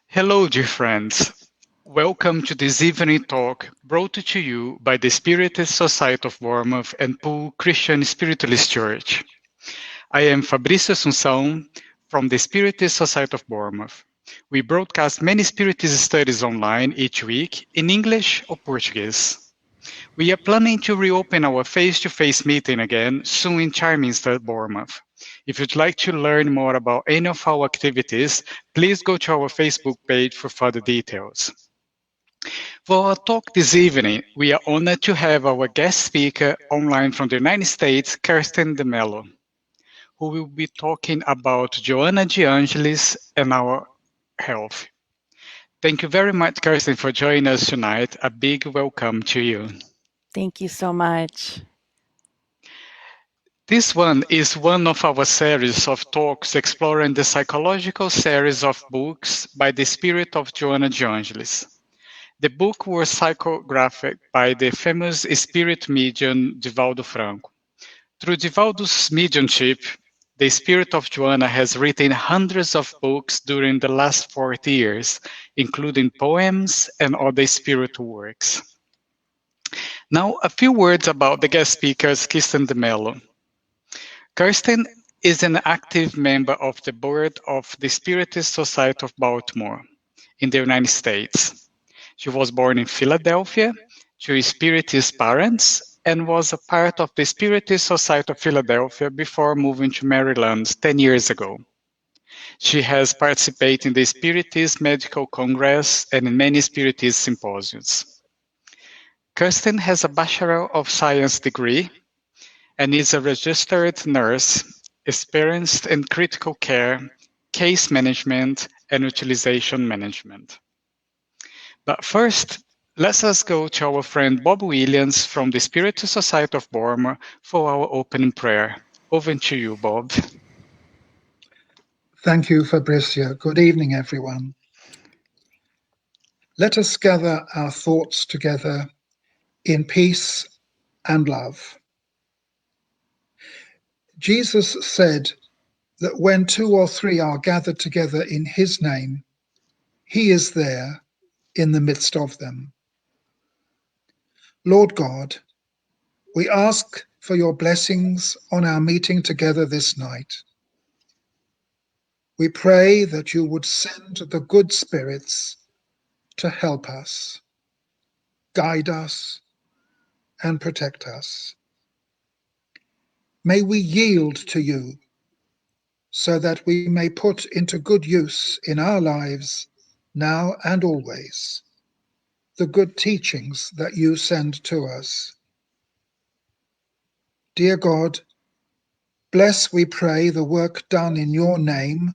Hello, dear friends. Welcome to this evening talk brought to you by the Spiritist Society of Bournemouth and Poole Christian Spiritualist Church. I am Fabrício Assunção from the Spiritist Society of Bournemouth. We broadcast many Spiritist studies online each week in English or Portuguese. We are planning to reopen our face-to-face meeting again soon in Charminster, Bournemouth. If you'd like to learn more about any of our activities, please go to our Facebook page for further details. For our talk this evening, we are honored to have our guest speaker online from the United States, Kirsten de Mello, who will be talking about Joanna de Angelis and our health. Thank you very much, Kirsten, for joining us tonight. A big welcome to you. Thank you so much. This one is one of our series of talks exploring the psychological series of books by the spirit of Joanna de Angelis. The book was psychographed by the famous spirit medium Divaldo Franco. Through Divaldo's mediumship, the spirit of Joanna has written hundreds of books during the last 40 years, including poems and other spiritual works. Now, a few words about the guest speakers, Kirsten de Mello. Kirsten is an active member of the board of the Spiritist Society of Baltimore in the United States. She was born in Philadelphia to Spiritist parents and was a part of the Spiritist Society of Philadelphia before moving to Maryland 10 years ago. She has participated in the Spiritist Medical Congress and in many Spiritist symposiums. Kirsten has a Bachelor of Science degree and is a registered nurse, experienced in critical care, case management, and utilization management. But first, let us go to our friend Bob Williams from the Spiritist Society of Bournemouth for our opening prayer. Over to you, Bob. Thank you, Fabrizio. Good evening, everyone. Let us gather our thoughts together in peace and love. Jesus said that when 2 or 3 are gathered together in his name, he is there in the midst of them. Lord God, we ask for your blessings on our meeting together this night. We pray that you would send the good spirits to help us, guide us, and protect us. May we yield to you so that we may put into good use in our lives now and always the good teachings that you send to us. Dear God, bless, we pray, the work done in your name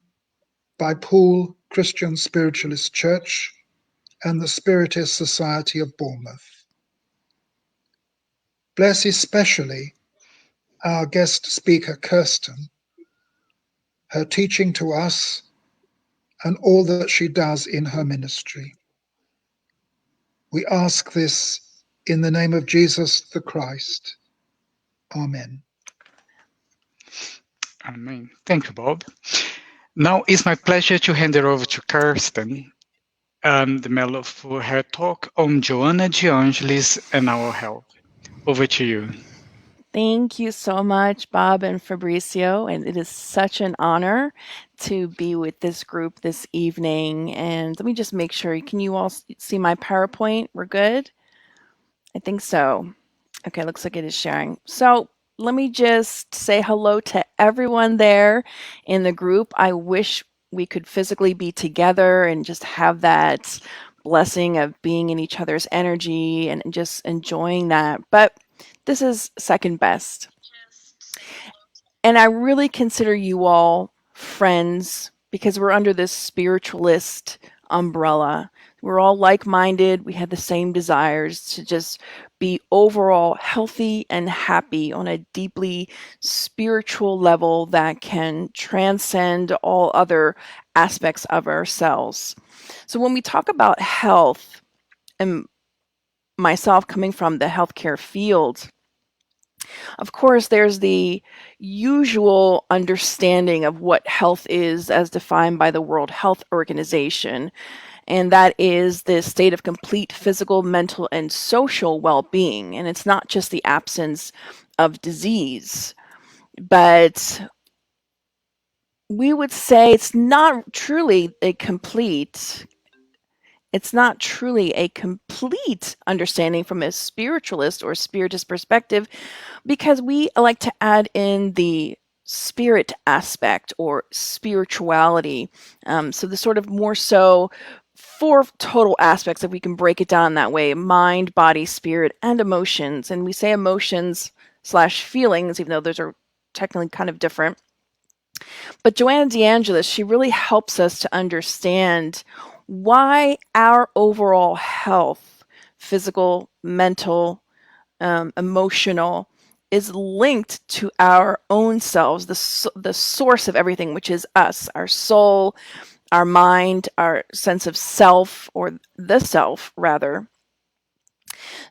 by Poole Christian Spiritualist Church and the Spiritist Society of Bournemouth. Bless especially our guest speaker, Kirsten, her teaching to us, and all that she does in her ministry. We ask this in the name of Jesus the Christ. Amen. Amen. Thank you, Bob. Now it's my pleasure to hand it over to Kirsten de Mello for her talk on Joanna de Angelis and our health. Over to you. Thank you so much, Bob and Fabrizio. And it is such an honor to be with this group this evening. And let me just make sure, can you all see my PowerPoint? We're good? I think so. Okay, looks like it is sharing. So let me just say hello to everyone there in the group. I wish we could physically be together and just have that blessing of being in each other's energy and just enjoying that. But this is second best. And I really consider you all friends because we're under this spiritualist umbrella. We're all like minded. We have the same desires to just be overall healthy and happy on a deeply spiritual level that can transcend all other aspects of ourselves. So when we talk about health, and myself coming from the healthcare field, Of course, there's the usual understanding of what health is as defined by the World Health Organization, and that is the state of complete physical, mental, and social well-being. And it's not just the absence of disease, but we would say it's not truly a complete understanding from a spiritualist or spiritist perspective, because we like to add in the spirit aspect or spirituality. So the sort of more so four total aspects, if we can break it down that way: mind, body, spirit, and emotions. And we say emotions slash feelings, even though those are technically kind of different. But Joanna de Angelis, she really helps us to understand why our overall health, physical, mental, emotional, is linked to our own selves, the source of everything, which is us, our soul, our mind, our sense of self, or the self, rather.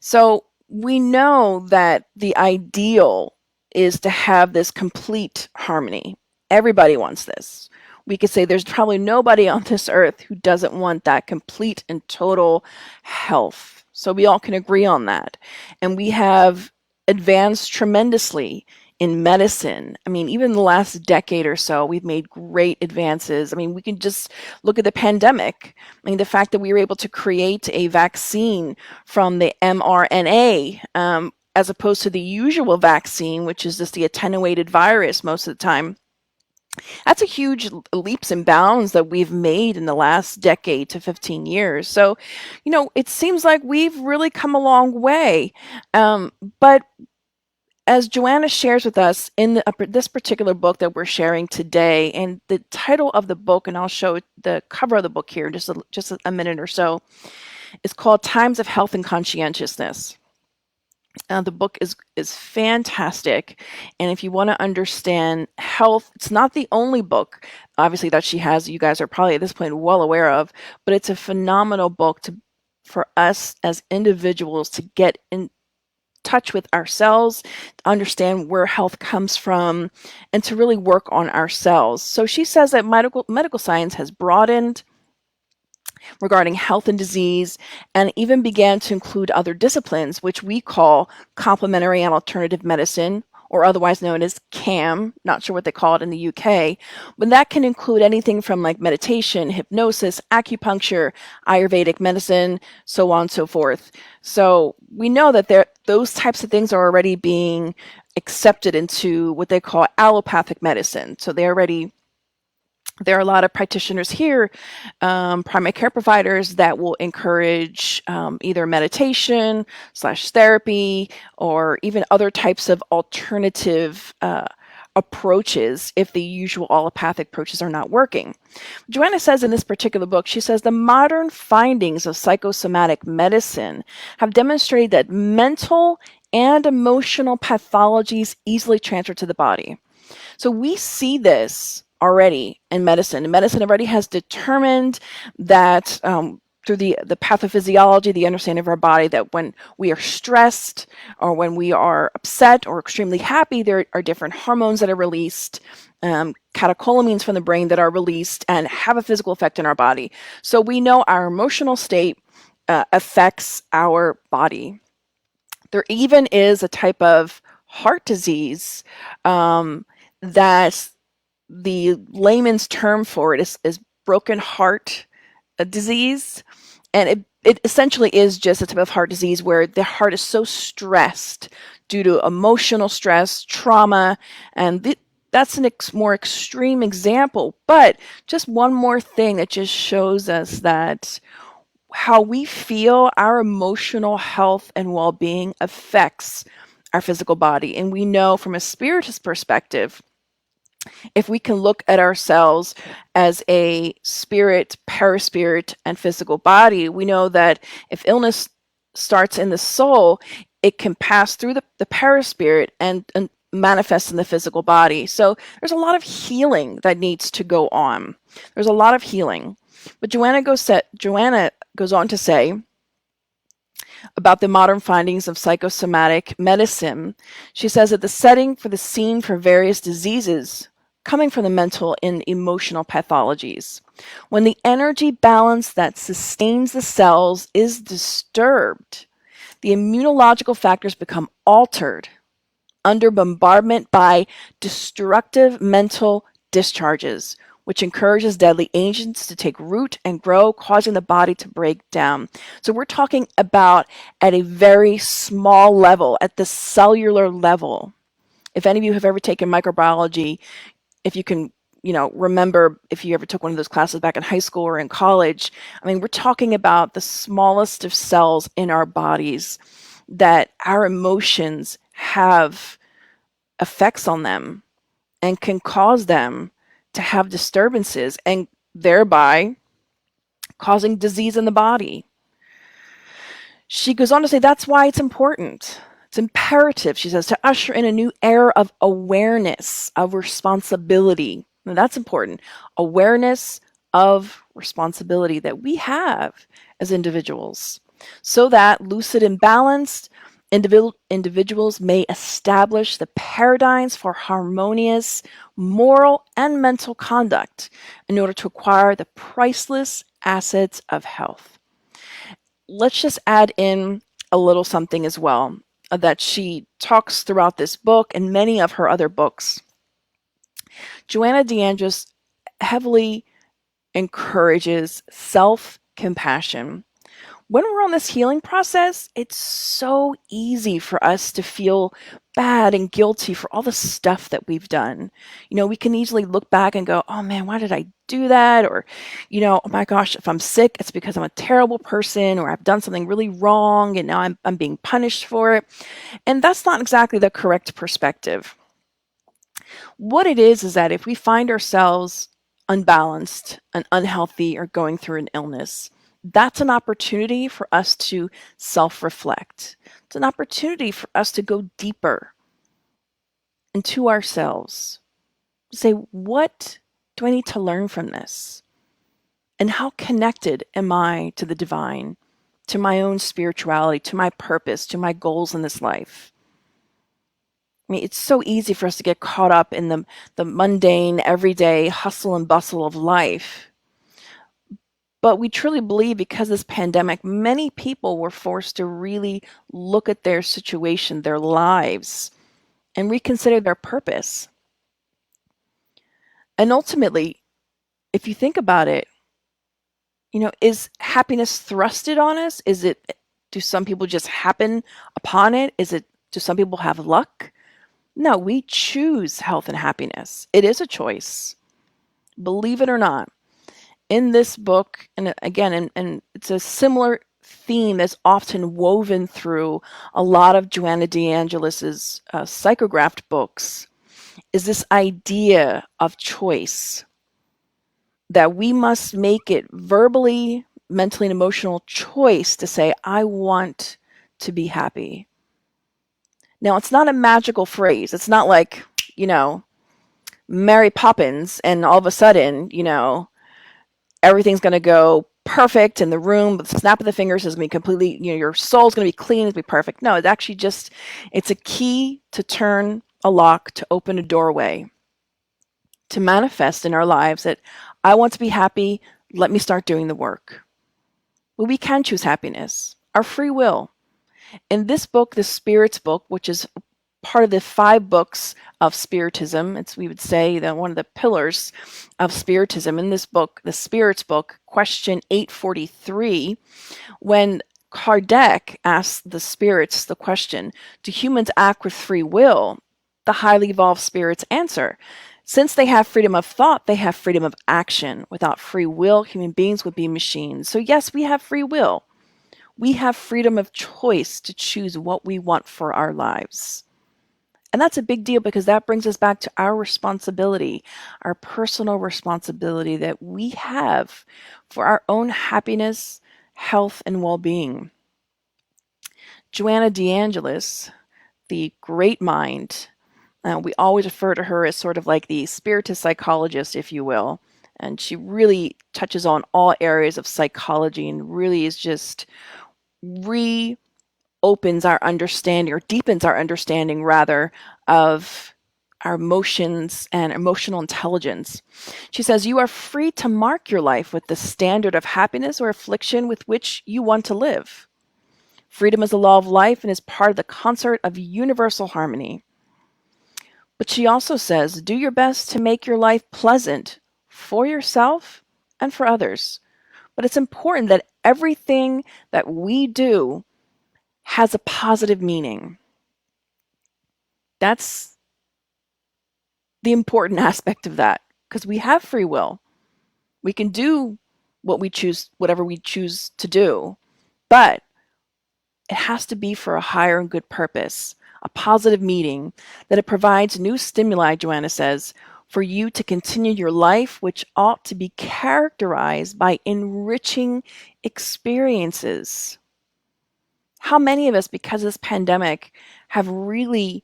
So we know that the ideal is to have this complete harmony. Everybody wants this. We could say there's probably nobody on this earth who doesn't want that complete and total health. So we all can agree on that. And we have advanced tremendously in medicine. I mean, even in the last decade or so, we've made great advances. I mean, we can just look at the pandemic. I mean, the fact that we were able to create a vaccine from the mRNA, as opposed to the usual vaccine, which is just the attenuated virus most of the time. That's a huge leaps and bounds that we've made in the last decade to 15 years. So, it seems like we've really come a long way. But as Joanna shares with us in this particular book that we're sharing today, and the title of the book, and I'll show the cover of the book here in just a minute or so, is called Times of Health and Conscientiousness. The book is fantastic, and if you want to understand health, it's not the only book, obviously, that she has. You guys are probably at this point well aware of, but it's a phenomenal book for us as individuals to get in touch with ourselves, to understand where health comes from, and to really work on ourselves. So she says that medical science has broadened regarding health and disease, and even began to include other disciplines, which we call complementary and alternative medicine, or otherwise known as CAM. Not sure what they call it in the UK, but that can include anything from like meditation, hypnosis, acupuncture, Ayurvedic medicine, so on and so forth. So we know that those types of things are already being accepted into what they call allopathic medicine. So there are a lot of practitioners here, primary care providers, that will encourage either meditation / therapy, or even other types of alternative approaches if the usual allopathic approaches are not working. Joanna says in this particular book, she says the modern findings of psychosomatic medicine have demonstrated that mental and emotional pathologies easily transfer to the body. So we see this already in medicine. Medicine already has determined that through the pathophysiology, the understanding of our body, that when we are stressed or when we are upset or extremely happy, there are different hormones that are released, catecholamines from the brain that are released and have a physical effect in our body. So we know our emotional state affects our body. There even is a type of heart disease that the layman's term for it is broken heart disease. And it essentially is just a type of heart disease where the heart is so stressed due to emotional stress, trauma, and that's a more extreme example. But just one more thing that just shows us that how we feel, our emotional health and well-being affects our physical body. And we know from a spiritist perspective, if we can look at ourselves as a spirit, paraspirit, and physical body, we know that if illness starts in the soul, it can pass through the paraspirit and manifest in the physical body. So there's a lot of healing that needs to go on. There's a lot of healing. But Joanna goes on to say about the modern findings of psychosomatic medicine. She says that the setting for the scene for various diseases coming from the mental and emotional pathologies. When the energy balance that sustains the cells is disturbed, the immunological factors become altered under bombardment by destructive mental discharges, which encourages deadly agents to take root and grow, causing the body to break down. So we're talking about at a very small level, at the cellular level. If any of you have ever taken microbiology, if you can, remember if you ever took one of those classes back in high school or in college, I mean, we're talking about the smallest of cells in our bodies that our emotions have effects on them and can cause them to have disturbances and thereby causing disease in the body. She goes on to say that's why it's important. It's imperative, she says, to usher in a new era of awareness, of responsibility. Now, that's important. Awareness of responsibility that we have as individuals, so that lucid and balanced individuals may establish the paradigms for harmonious moral and mental conduct in order to acquire the priceless assets of health. Let's just add in a little something as well that she talks throughout this book and many of her other books. Joanna DeAngelis heavily encourages self-compassion. When we're on this healing process, it's so easy for us to feel bad and guilty for all the stuff that we've done. We can easily look back and go, oh man, why did I do that? Or, oh my gosh, if I'm sick, it's because I'm a terrible person, or I've done something really wrong and now I'm being punished for it. And that's not exactly the correct perspective. What it is that if we find ourselves unbalanced and unhealthy or going through an illness, that's an opportunity for us to self-reflect. It's an opportunity for us to go deeper into ourselves. Say, what do I need to learn from this? And how connected am I to the divine, to my own spirituality, to my purpose, to my goals in this life? I mean, it's so easy for us to get caught up in the mundane, everyday hustle and bustle of life. But we truly believe because of this pandemic, many people were forced to really look at their situation, their lives, and reconsider their purpose. And ultimately, if you think about it, is happiness thrusted on us? Do some people just happen upon it? Do some people have luck? No, we choose health and happiness. It is a choice. Believe it or not. In this book, and again, and it's a similar theme that's often woven through a lot of Joanna DeAngelis's psychographed books, is this idea of choice. That we must make it verbally, mentally, and emotional choice to say, I want to be happy. Now, it's not a magical phrase. It's not like, Mary Poppins and all of a sudden, everything's going to go perfect in the room with the snap of the fingers is going to be completely, your soul's going to be clean, it's going to be perfect. No, it's actually it's a key to turn a lock, to open a doorway, to manifest in our lives that I want to be happy, let me start doing the work. Well, we can choose happiness, our free will. In this book, the Spirit's book, which is part of the 5 books of Spiritism, we would say that one of the pillars of Spiritism. In this book, the Spirit's book, question 843, when Kardec asked the spirits the question, do humans act with free will? The highly evolved spirits answer, since they have freedom of thought, they have freedom of action. Without free will, human beings would be machines. So yes, we have free will. We have freedom of choice to choose what we want for our lives. And that's a big deal because that brings us back to our responsibility, our personal responsibility that we have for our own happiness, health, and well-being. Joanna DeAngelis, the great mind, we always refer to her as sort of like the spiritist psychologist, if you will. And she really touches on all areas of psychology and really is just opens our understanding, or deepens our understanding rather, of our emotions and emotional intelligence. She says, you are free to mark your life with the standard of happiness or affliction with which you want to live. Freedom is the law of life and is part of the concert of universal harmony. But she also says, do your best to make your life pleasant for yourself and for others. But it's important that everything that we do has a positive meaning. That's the important aspect of that, because we have free will. We can do whatever we choose to do, but it has to be for a higher and good purpose, a positive meaning, that it provides new stimuli, Joanna says, for you to continue your life, which ought to be characterized by enriching experiences. How many of us, because of this pandemic, have really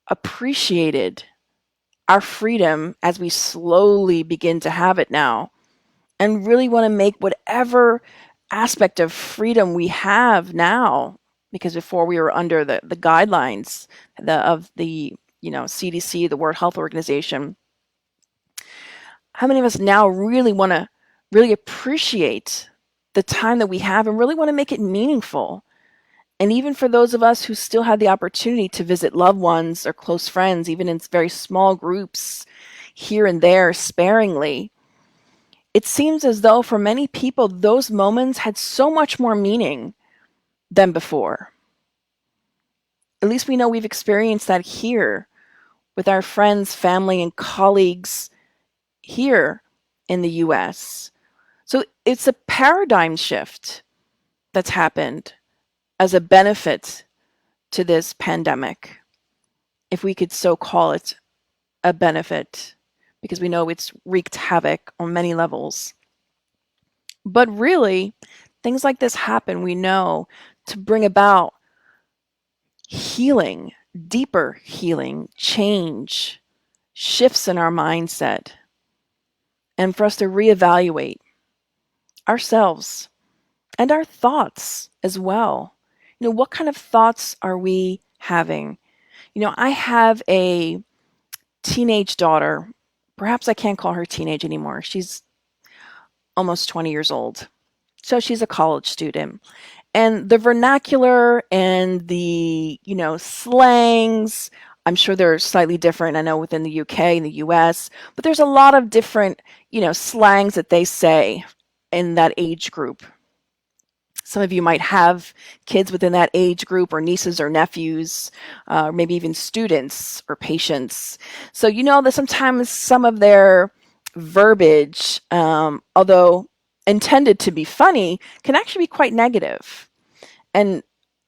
appreciated our freedom as we slowly begin to have it now, and really want to make whatever aspect of freedom we have now, because before we were under the guidelines of the CDC, the World Health Organization. How many of us now really want to really appreciate the time that we have and really want to make it meaningful? And even for those of us who still have the opportunity to visit loved ones or close friends, even in very small groups here and there sparingly, it seems as though for many people, those moments had so much more meaning than before. At least we know we've experienced that here with our friends, family, and colleagues here in the US. So it's a paradigm shift that's happened as a benefit to this pandemic, if we could so call it a benefit, because we know it's wreaked havoc on many levels. But really, things like this happen, we know, to bring about healing, deeper healing, change, shifts in our mindset, and for us to reevaluate ourselves and our thoughts as well. What kind of thoughts are we having? I have a teenage daughter. Perhaps I can't call her teenage anymore. She's almost 20 years old. So she's a college student. And the vernacular and the, slangs, I'm sure they're slightly different. I know within the UK and the US, but there's a lot of different, slangs that they say in that age group. Some of you might have kids within that age group, or nieces or nephews, or maybe even students or patients. So that sometimes some of their verbiage, although intended to be funny, can actually be quite negative. And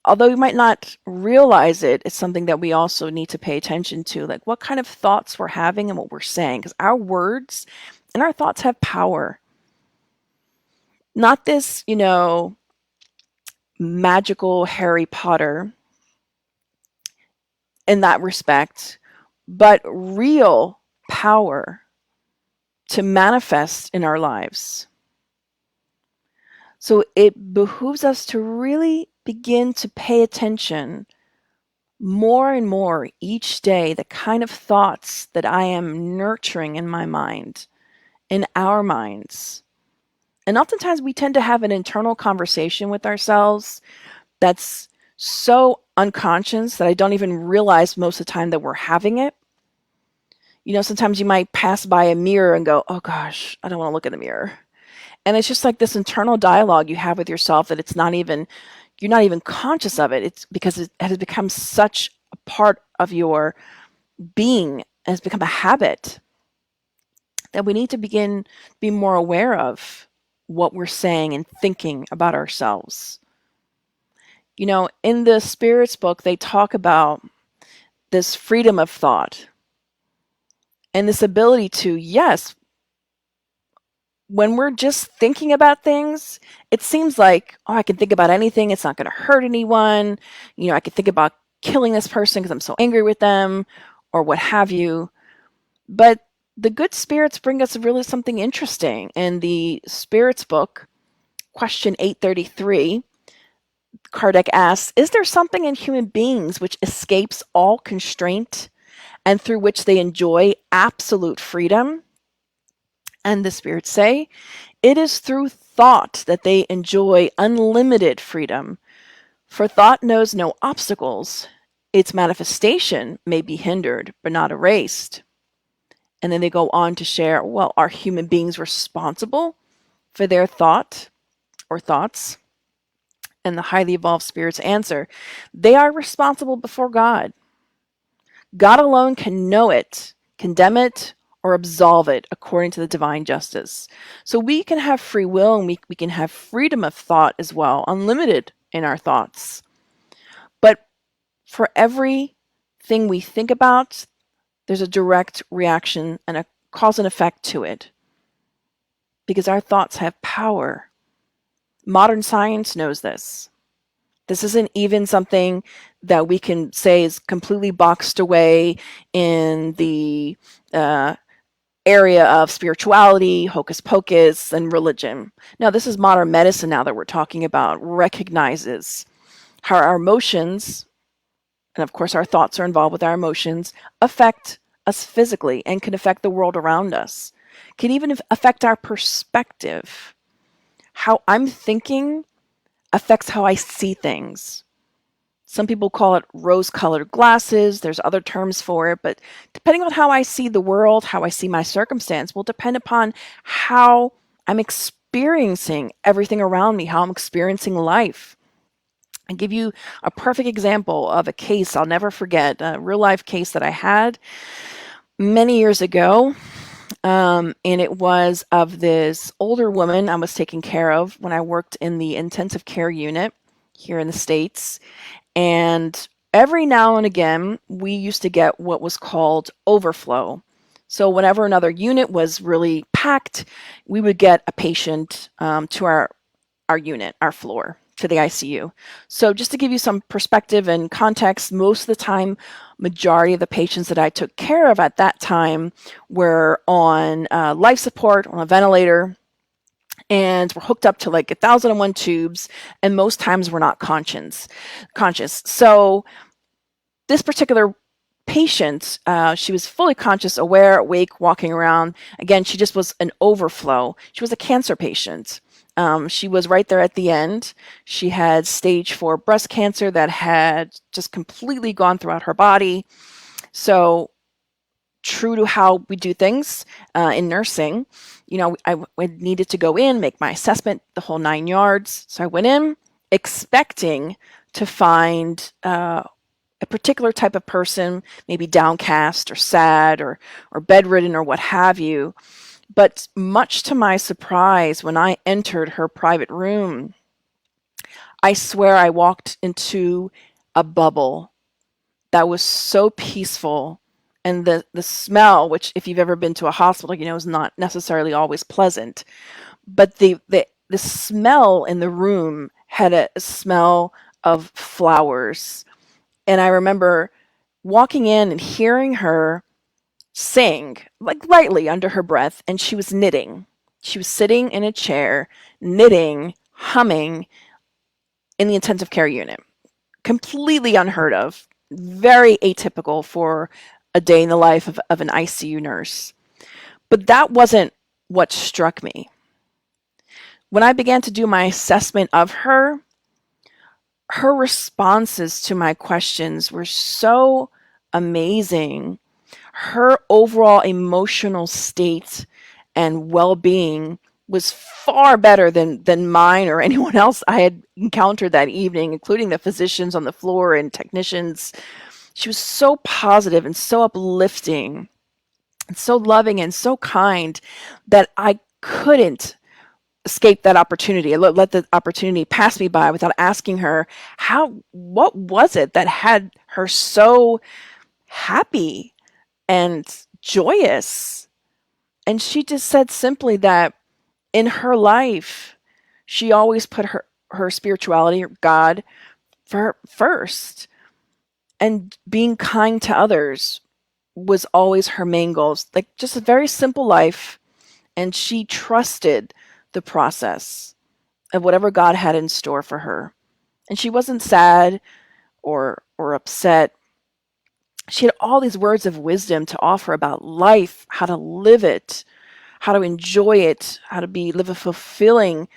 although we might not realize it, it's something that we also need to pay attention to, like what kind of thoughts we're having and what we're saying, because our words and our thoughts have power. Not this, magical Harry Potter in that respect, but real power to manifest in our lives. So it behooves us to really begin to pay attention more and more each day, the kind of thoughts that I am nurturing in my mind, in our minds. And oftentimes we tend to have an internal conversation with ourselves that's so unconscious that I don't even realize most of the time that we're having it. Sometimes you might pass by a mirror and go, oh gosh, I don't want to look in the mirror. And it's just like this internal dialogue you have with yourself that you're not even conscious of it. It's because it has become such a part of your being, and has become a habit, that we need to begin to be more aware of what we're saying and thinking about ourselves. In the Spirits book, they talk about this freedom of thought and this ability to, yes, when we're just thinking about things, it seems like, I can think about anything. It's not going to hurt anyone. I could think about killing this person because I'm so angry with them, or what have you. But the good spirits bring us really something interesting. In the Spirits book, question 833, Kardec asks, is there something in human beings which escapes all constraint and through which they enjoy absolute freedom? And the spirits say, it is through thought that they enjoy unlimited freedom. For thought knows no obstacles. Its manifestation may be hindered, but not erased. And then they go on to share, well, are human beings responsible for their thought or thoughts? And the highly evolved spirits answer, they are responsible before God. God alone can know it, condemn it, or absolve it according to the divine justice. So we can have free will and we can have freedom of thought as well, unlimited in our thoughts. But for everything we think about, there's a direct reaction and a cause and effect to it. Because our thoughts have power. Modern science knows this. This isn't even something that we can say is completely boxed away in the area of spirituality, hocus pocus, and religion. Now, this is modern medicine now that we're talking about, recognizes how our emotions, and of course our thoughts are involved with our emotions, affect us physically and can affect the world around us, can even affect our perspective. How I'm thinking affects how I see things. Some people call it rose-colored glasses. There's other terms for it, but depending on how I see the world, how I see my circumstance will depend upon how I'm experiencing everything around me, how I'm experiencing life. I'll give you a perfect example of a case I'll never forget, a real-life case that I had many years ago. And it was of this older woman I was taking care of when I worked in the intensive care unit here in the States. And every now and again, we used to get what was called overflow. So whenever another unit was really packed, we would get a patient to our unit, our floor, to the ICU. So just to give you some perspective and context, most of the time, majority of the patients that I took care of at that time were on life support, on a ventilator, and were hooked up to like 1,001 tubes, and most times were not conscious. So this particular patient, she was fully conscious, aware, awake, walking around. Again, she just was an overflow. She was a cancer patient. She was right there at the end. She had stage 4 breast cancer that had just completely gone throughout her body. So true to how we do things in nursing, I needed to go in, make my assessment, the whole 9 yards. So I went in expecting to find a particular type of person, maybe downcast or sad or bedridden or what have you. But much to my surprise, when I entered her private room, I swear I walked into a bubble that was so peaceful. And the smell, which if you've ever been to a hospital, is not necessarily always pleasant. But the smell in the room had a smell of flowers. And I remember walking in and hearing her sing, like lightly under her breath, and she was knitting. She was sitting in a chair, knitting, humming in the intensive care unit. Completely unheard of, very atypical for a day in the life of an ICU nurse. But that wasn't what struck me. When I began to do my assessment of her responses to my questions were so amazing. Her overall emotional state and well-being was far better than mine or anyone else I had encountered that evening, including the physicians on the floor and technicians. She was so positive and so uplifting and so loving and so kind that I couldn't escape that opportunity. I let the opportunity pass me by without asking her what was it that had her so happy and joyous. And she just said simply that in her life, she always put her spirituality, God, first. And being kind to others was always her main goals. Like just a very simple life. And she trusted the process of whatever God had in store for her. And she wasn't sad or upset. She had all these words of wisdom to offer about life, how to live it, how to enjoy it, how to live a fulfilling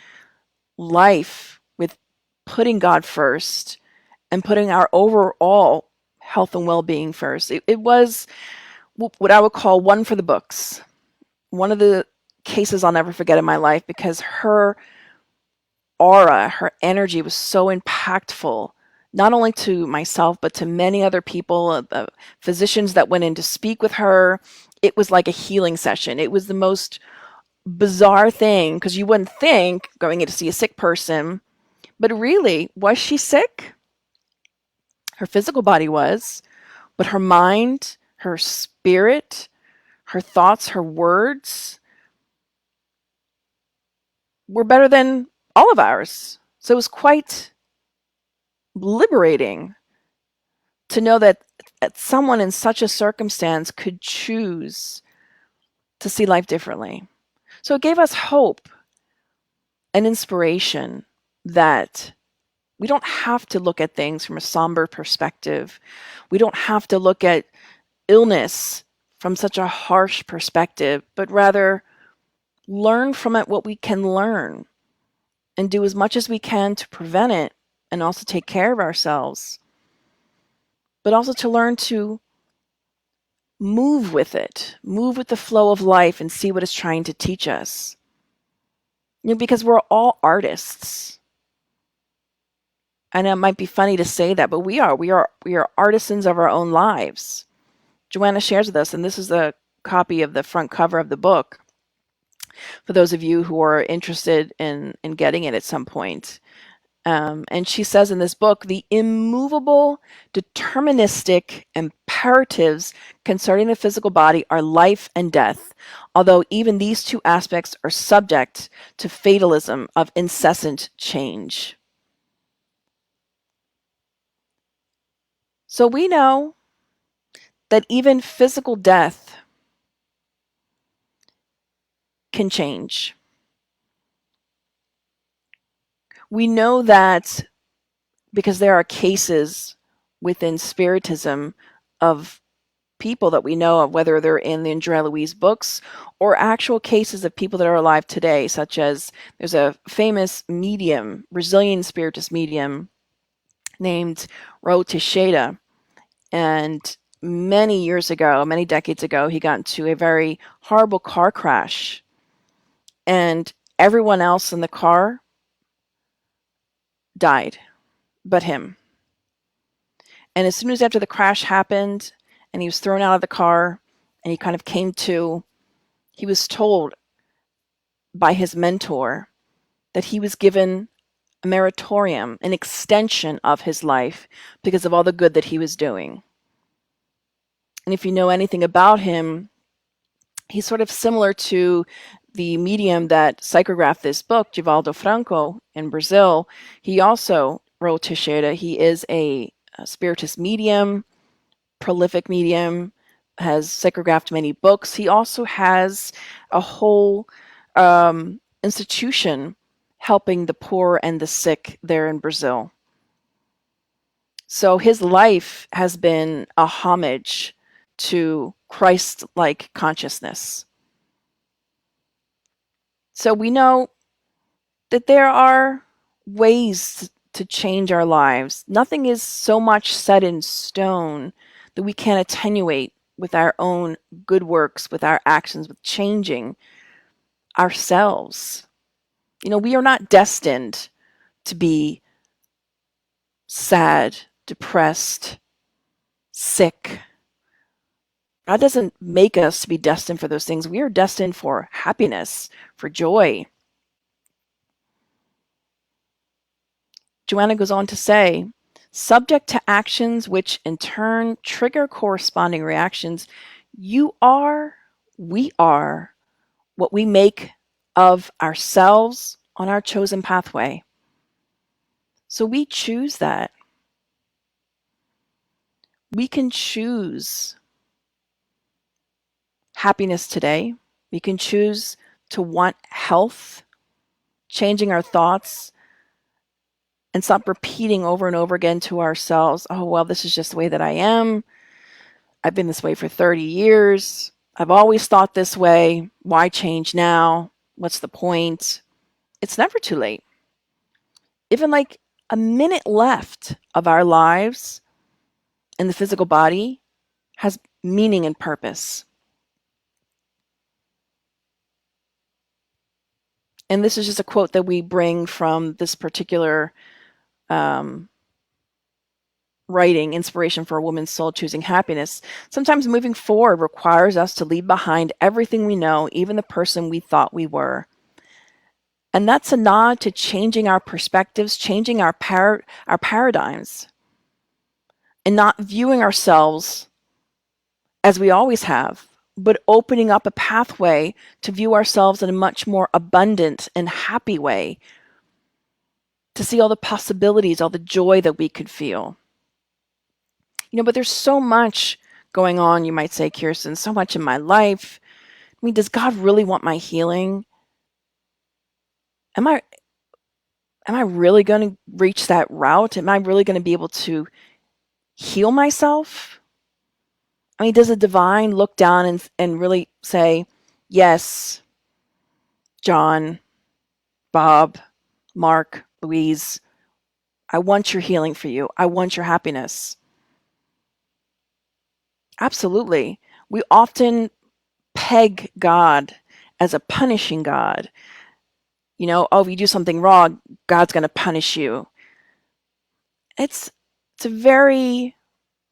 life with putting God first and putting our overall health and well-being first. It was what I would call one for the books. One of the cases I'll never forget in my life, because her aura, her energy was so impactful, not only to myself, but to many other people, the physicians that went in to speak with her. It was like a healing session. It was the most bizarre thing, because you wouldn't think going in to see a sick person, but really, was she sick? Her physical body was, but her mind, her spirit, her thoughts, her words were better than all of ours. So it was quite liberating to know that someone in such a circumstance could choose to see life differently. So it gave us hope and inspiration that we don't have to look at things from a somber perspective. We don't have to look at illness from such a harsh perspective, but rather learn from it what we can learn and do as much as we can to prevent it and also take care of ourselves, but also to learn to move with it, move with the flow of life and see what it's trying to teach us. Because we're all artists. And it might be funny to say that, but we are artisans of our own lives. Joanna shares with us, and this is a copy of the front cover of the book for those of you who are interested in getting it at some point. And she says in this book, the immovable, deterministic imperatives concerning the physical body are life and death, although even these two aspects are subject to fatalism of incessant change. So we know that even physical death can change. We know that because there are cases within Spiritism of people that we know of, whether they're in the Andrea Louise books or actual cases of people that are alive today, such as there's a famous medium, Brazilian Spiritist medium named Raul Teixeira. And many years ago, many decades ago, he got into a very horrible car crash. And everyone else in the car died but him. And as soon as after the crash happened and he was thrown out of the car and he kind of came to, he was told by his mentor that he was given a meritorium, an extension of his life because of all the good that he was doing. And if you know anything about him, he's sort of similar to the medium that psychographed this book, Givaldo Franco in Brazil. He also wrote Teixeira. He is a spiritist medium, prolific medium, has psychographed many books. He also has a whole institution helping the poor and the sick there in Brazil. So his life has been a homage to Christ-like consciousness. So we know that there are ways to change our lives. Nothing is so much set in stone that we can't attenuate with our own good works, with our actions, with changing ourselves. We are not destined to be sad, depressed, sick. God doesn't make us to be destined for those things. We are destined for happiness, for joy. Joanna goes on to say, subject to actions which in turn trigger corresponding reactions, we are what we make of ourselves on our chosen pathway. So we choose that. We can choose happiness today. We can choose to want health, changing our thoughts, and stop repeating over and over again to ourselves, oh, well, this is just the way that I am. I've been this way for 30 years. I've always thought this way. Why change now? What's the point? It's never too late. Even like a minute left of our lives in the physical body has meaning and purpose. And this is just a quote that we bring from this particular writing, Inspiration for a Woman's Soul Choosing Happiness. Sometimes moving forward requires us to leave behind everything we know, even the person we thought we were. And that's a nod to changing our perspectives, changing our paradigms, and not viewing ourselves as we always have, but opening up a pathway to view ourselves in a much more abundant and happy way, to see all the possibilities, all the joy that we could feel. But there's so much going on, you might say, Kirsten, so much in my life. I mean, does God really want my healing? Am I really going to reach that route? Am I really going to be able to heal myself? I mean, does the divine look down and really say, yes, John, Bob, Mark, Louise, I want your healing for you. I want your happiness. Absolutely. We often peg God as a punishing God. Oh, if you do something wrong, God's going to punish you. It's a very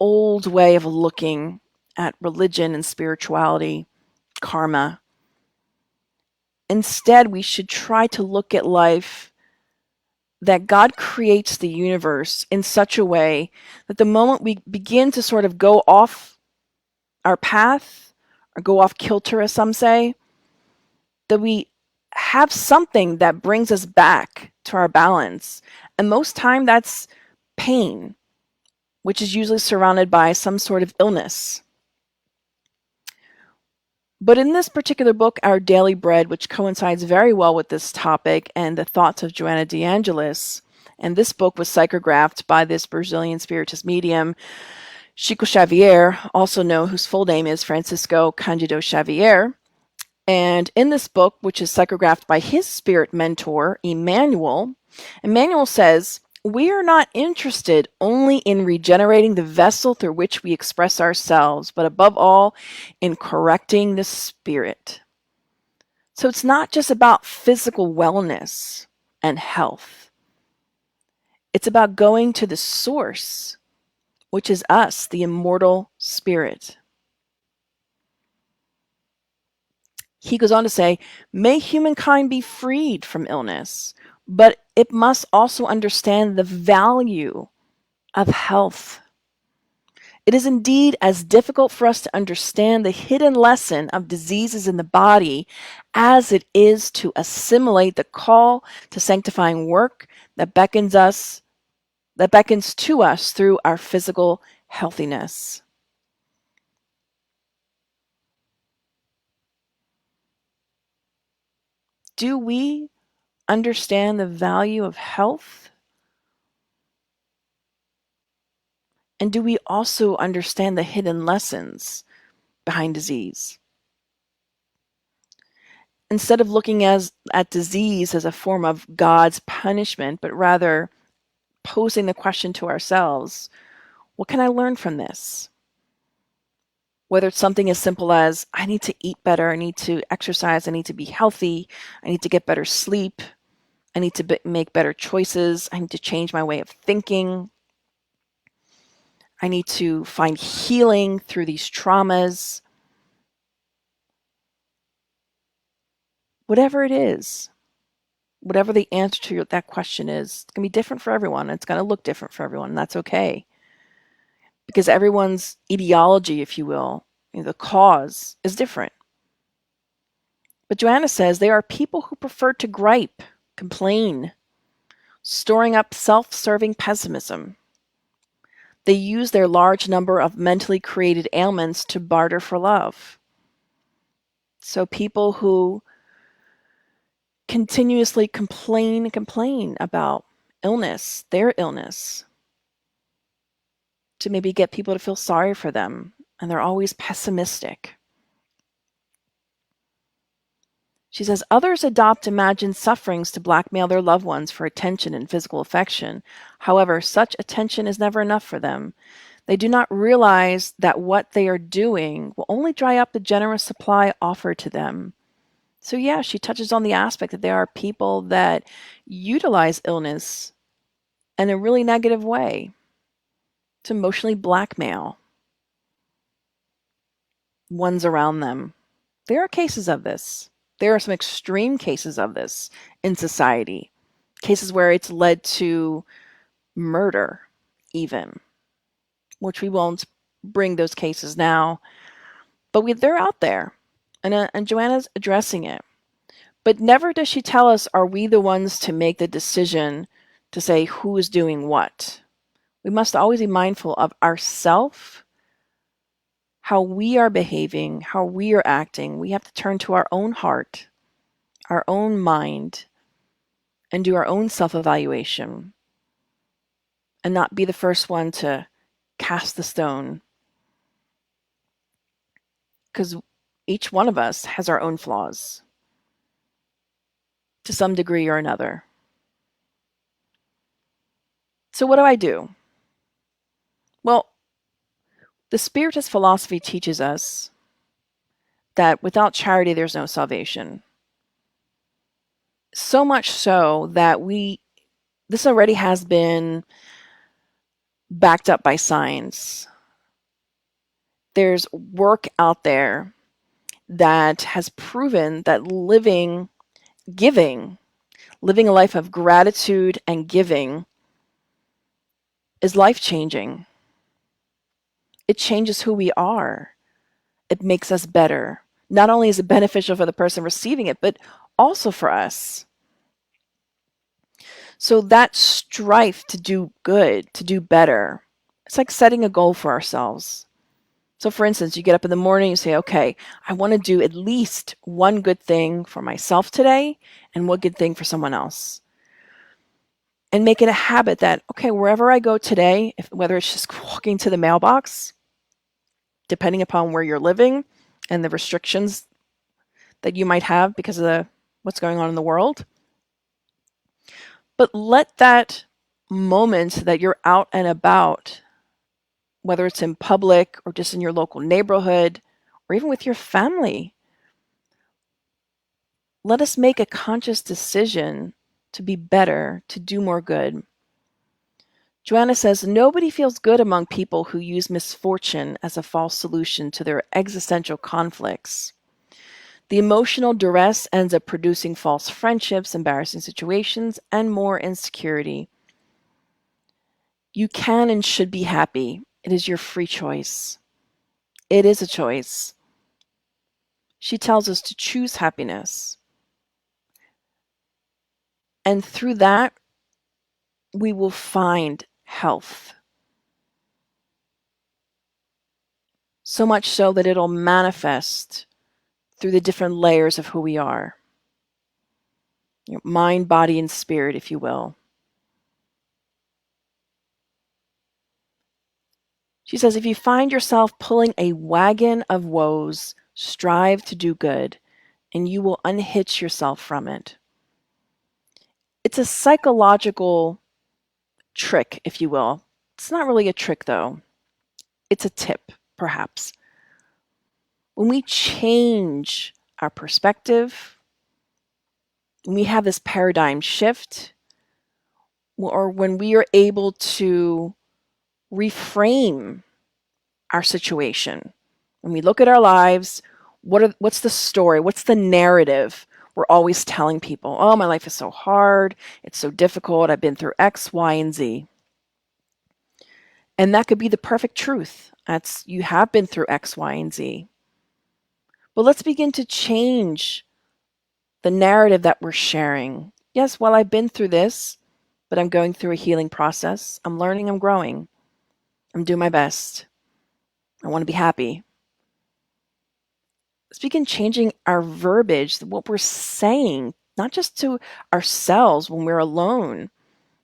old way of looking at religion and spirituality, karma. Instead, we should try to look at life that God creates the universe in such a way that the moment we begin to sort of go off our path, or go off kilter, as some say, that we have something that brings us back to our balance. And most time that's pain, which is usually surrounded by some sort of illness. But in this particular book, Our Daily Bread, which coincides very well with this topic and the thoughts of Joanna de Angelis, and this book was psychographed by this Brazilian spiritist medium, Chico Xavier, also known, whose full name is Francisco Cândido Xavier. And in this book, which is psychographed by his spirit mentor, Emmanuel says, we are not interested only in regenerating the vessel through which we express ourselves, but above all, in correcting the spirit. So it's not just about physical wellness and health. It's about going to the source, which is us, the immortal spirit. He goes on to say, may humankind be freed from illness, but it must also understand the value of health. It is indeed as difficult for us to understand the hidden lesson of diseases in the body as it is to assimilate the call to sanctifying work that beckons to us through our physical healthiness. Do we understand the value of health? And do we also understand the hidden lessons behind disease? Instead of looking at disease as a form of God's punishment, but rather posing the question to ourselves, what can I learn from this? Whether it's something as simple as, I need to eat better, I need to exercise, I need to be healthy, I need to get better sleep, I need to make better choices, I need to change my way of thinking, I need to find healing through these traumas. Whatever it is, whatever the answer to that question is, it's going to be different for everyone. It's going to look different for everyone, and that's okay. Because everyone's ideology, if you will, the cause is different. But Joanna says there are people who prefer to gripe, complain, storing up self-serving pessimism. They use their large number of mentally created ailments to barter for love. So people who continuously complain about illness, their illness, to maybe get people to feel sorry for them, and they're always pessimistic. She says, others adopt imagined sufferings to blackmail their loved ones for attention and physical affection. However, such attention is never enough for them. They do not realize that what they are doing will only dry up the generous supply offered to them. So yeah, she touches on the aspect that there are people that utilize illness in a really negative way to emotionally blackmail ones around them. There are cases of this. There are some extreme cases of this in society. Cases where it's led to murder, even, which we won't bring those cases now. But they're out there, and Joanna's addressing it. But never does she tell us, are we the ones to make the decision to say who is doing what? We must always be mindful of ourself, how we are behaving, how we are acting. We have to turn to our own heart, our own mind, and do our own self-evaluation, and not be the first one to cast the stone. Because each one of us has our own flaws, to some degree or another. So what do I do? Well, the Spiritist philosophy teaches us that without charity, there's no salvation. So much so that this already has been backed up by science. There's work out there that has proven that living a life of gratitude and giving is life-changing. It changes who we are. It makes us better. Not only is it beneficial for the person receiving it, but also for us. So that strife to do good, to do better, it's like setting a goal for ourselves. So for instance, you get up in the morning, you say, okay, I want to do at least one good thing for myself today and one good thing for someone else. And make it a habit that, okay, wherever I go today, whether it's just walking to the mailbox, depending upon where you're living and the restrictions that you might have because of what's going on in the world. But let that moment that you're out and about, whether it's in public or just in your local neighborhood or even with your family, let us make a conscious decision to be better, to do more good. Joanna says, nobody feels good among people who use misfortune as a false solution to their existential conflicts. The emotional duress ends up producing false friendships, embarrassing situations, and more insecurity. You can and should be happy. It is your free choice. It is a choice. She tells us to choose happiness. And through that, we will find health. So much so that it'll manifest through the different layers of who we are. Mind, body, and spirit, if you will. She says, if you find yourself pulling a wagon of woes, strive to do good, and you will unhitch yourself from it. It's a psychological trick, if you will. It's not really a trick, though. It's a tip, perhaps. When we change our perspective, when we have this paradigm shift, or when we are able to reframe our situation, when we look at our lives, what's the story? What's the narrative we're always telling people? Oh, my life is so hard. It's so difficult. I've been through X, Y, and Z. And that could be the perfect truth. You have been through X, Y, and Z. But let's begin to change the narrative that we're sharing. Yes, well, I've been through this, but I'm going through a healing process. I'm learning, I'm growing. I'm doing my best. I want to be happy. Let's begin changing our verbiage, what we're saying, not just to ourselves when we're alone,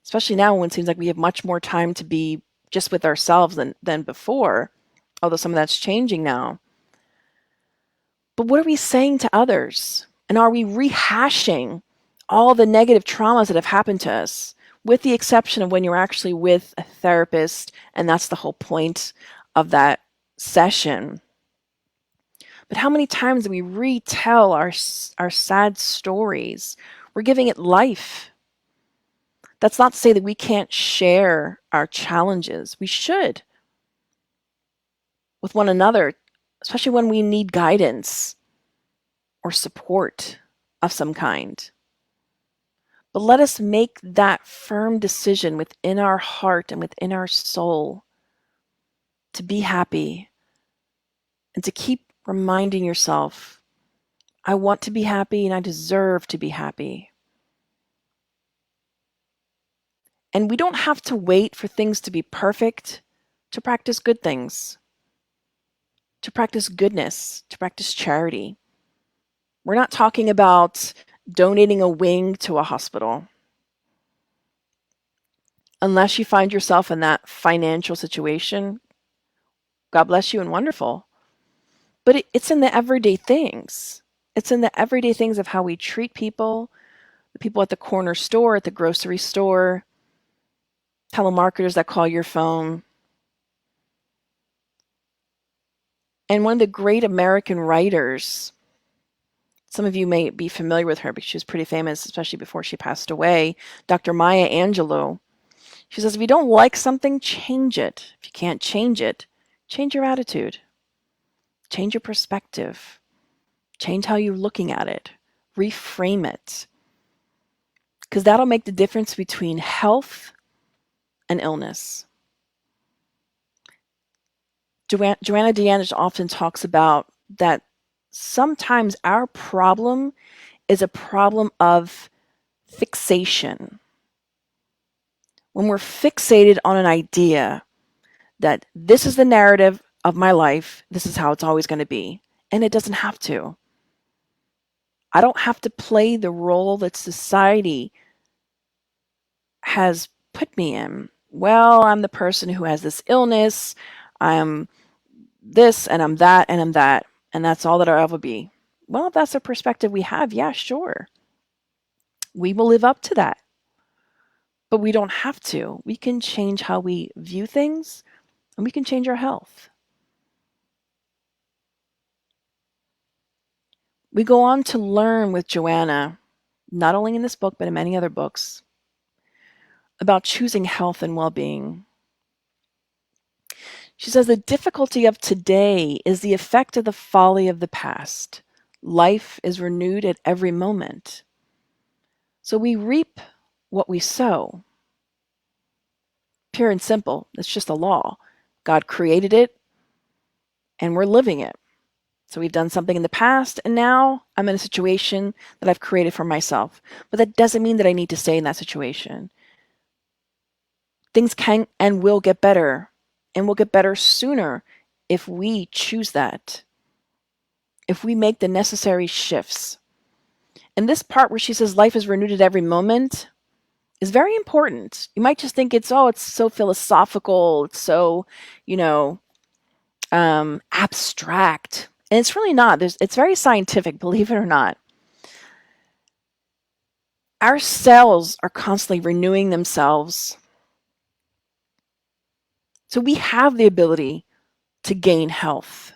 especially now when it seems like we have much more time to be just with ourselves than before, although some of that's changing now. But what are we saying to others? And are we rehashing all the negative traumas that have happened to us, with the exception of when you're actually with a therapist, and that's the whole point of that session? But how many times do we retell our sad stories? We're giving it life. That's not to say that we can't share our challenges. We should with one another, especially when we need guidance or support of some kind. But let us make that firm decision within our heart and within our soul to be happy and to keep reminding yourself, I want to be happy and I deserve to be happy. And we don't have to wait for things to be perfect to practice good things, to practice goodness, to practice charity. We're not talking about donating a wing to a hospital. Unless you find yourself in that financial situation, God bless you and wonderful. But it's in the everyday things. It's in the everyday things of how we treat people, the people at the corner store, at the grocery store, telemarketers that call your phone. And one of the great American writers, some of you may be familiar with her because she was pretty famous, especially before she passed away, Dr. Maya Angelou. She says, if you don't like something, change it. If you can't change it, change your attitude. Change your perspective. Change how you're looking at it. Reframe it. Because that'll make the difference between health and illness. Joanna Deanna often talks about that sometimes our problem is a problem of fixation. When we're fixated on an idea that this is the narrative of my life, this is how it's always going to be, and it doesn't have to. I don't have to play the role that society has put me in. Well, I'm the person who has this illness, I'm this, and I'm that, and I'm that, and that's all that I'll ever be. Well, if that's a perspective we have, yeah, sure. We will live up to that. But we don't have to. We can change how we view things, and we can change our health. We go on to learn with Joanna, not only in this book, but in many other books, about choosing health and well-being. She says the difficulty of today is the effect of the folly of the past. Life is renewed at every moment. So we reap what we sow. Pure and simple. It's just a law. God created it, and we're living it. So we've done something in the past, and now I'm in a situation that I've created for myself. But that doesn't mean that I need to stay in that situation. Things can and will get better, and will get better sooner if we choose that, if we make the necessary shifts. And this part where she says life is renewed at every moment is very important. You might just think it's so philosophical, it's so, abstract. And it's really not. It's very scientific, believe it or not. Our cells are constantly renewing themselves. So we have the ability to gain health.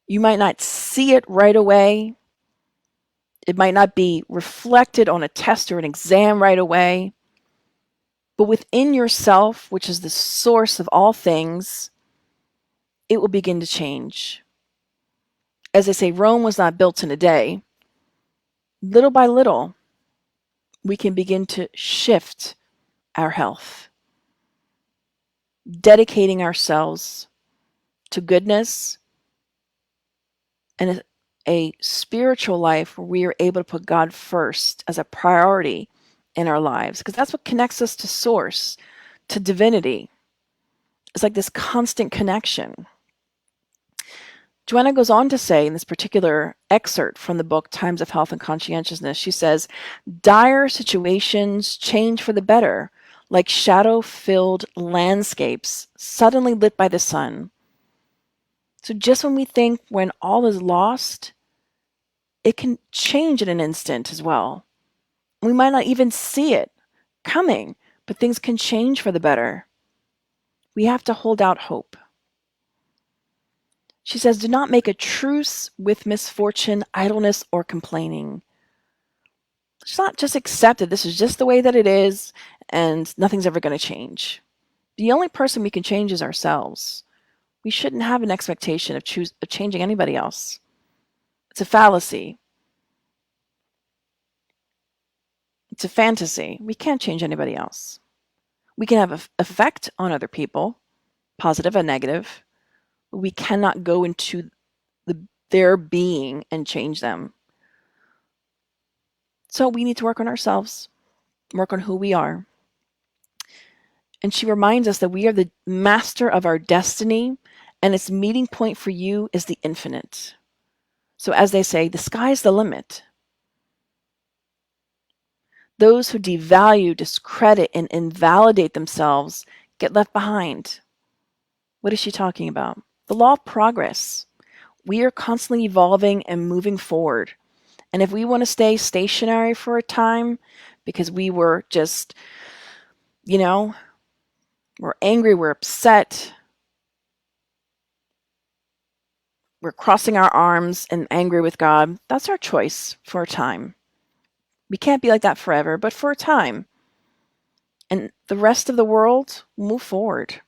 You might not see it right away. It might not be reflected on a test or an exam right away. But within yourself, which is the source of all things, it will begin to change. As they say, Rome was not built in a day. Little by little, we can begin to shift our health, dedicating ourselves to goodness and a spiritual life where we are able to put God first as a priority in our lives, because that's what connects us to source, to divinity. It's like this constant connection. Joanna goes on to say in this particular excerpt from the book Times of Health and Conscientiousness, she says, dire situations change for the better, like shadow-filled landscapes suddenly lit by the sun. So just when we think when all is lost, it can change in an instant as well. We might not even see it coming, but things can change for the better. We have to hold out hope. She says, do not make a truce with misfortune, idleness, or complaining. It's not just accept it. This is just the way that it is, and nothing's ever going to change. The only person we can change is ourselves. We shouldn't have an expectation of changing anybody else. It's a fallacy. It's a fantasy. We can't change anybody else. We can have an effect on other people, positive and negative. But we cannot go into their being and change them. So we need to work on ourselves, work on who we are. And she reminds us that we are the master of our destiny, and its meeting point for you is the infinite. So as they say, the sky's the limit. Those who devalue, discredit, and invalidate themselves get left behind. What is she talking about? The law of progress. We are constantly evolving and moving forward. And if we want to stay stationary for a time because we were just, we're angry, we're upset, we're crossing our arms and angry with God, that's our choice for a time. We can't be like that forever, but for a time. And the rest of the world will move forward.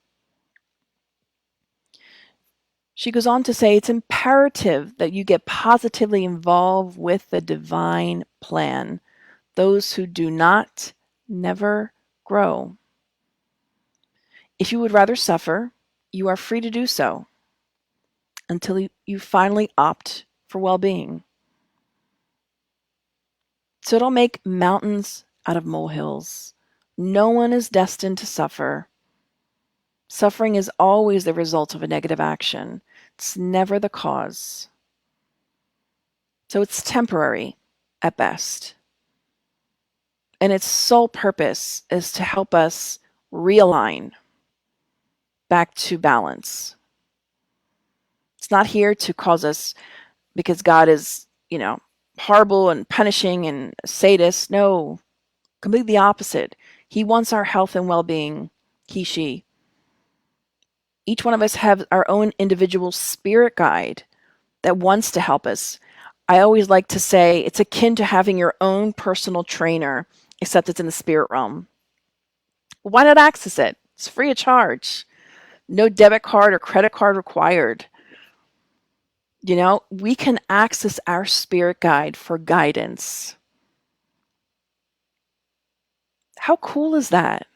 She goes on to say it's imperative that you get positively involved with the divine plan. Those who do not never grow. If you would rather suffer, you are free to do so until you finally opt for well-being. So don't make mountains out of molehills. No one is destined to suffer. Suffering is always the result of a negative action. It's never the cause. So it's temporary at best. And its sole purpose is to help us realign back to balance. It's not here to cause us, because God is, horrible and punishing and sadist. No, completely the opposite. He wants our health and well-being. He, she. Each one of us have our own individual spirit guide that wants to help us. I always like to say it's akin to having your own personal trainer, except it's in the spirit realm. Why not access it? It's free of charge. No debit card or credit card required. We can access our spirit guide for guidance. How cool is that?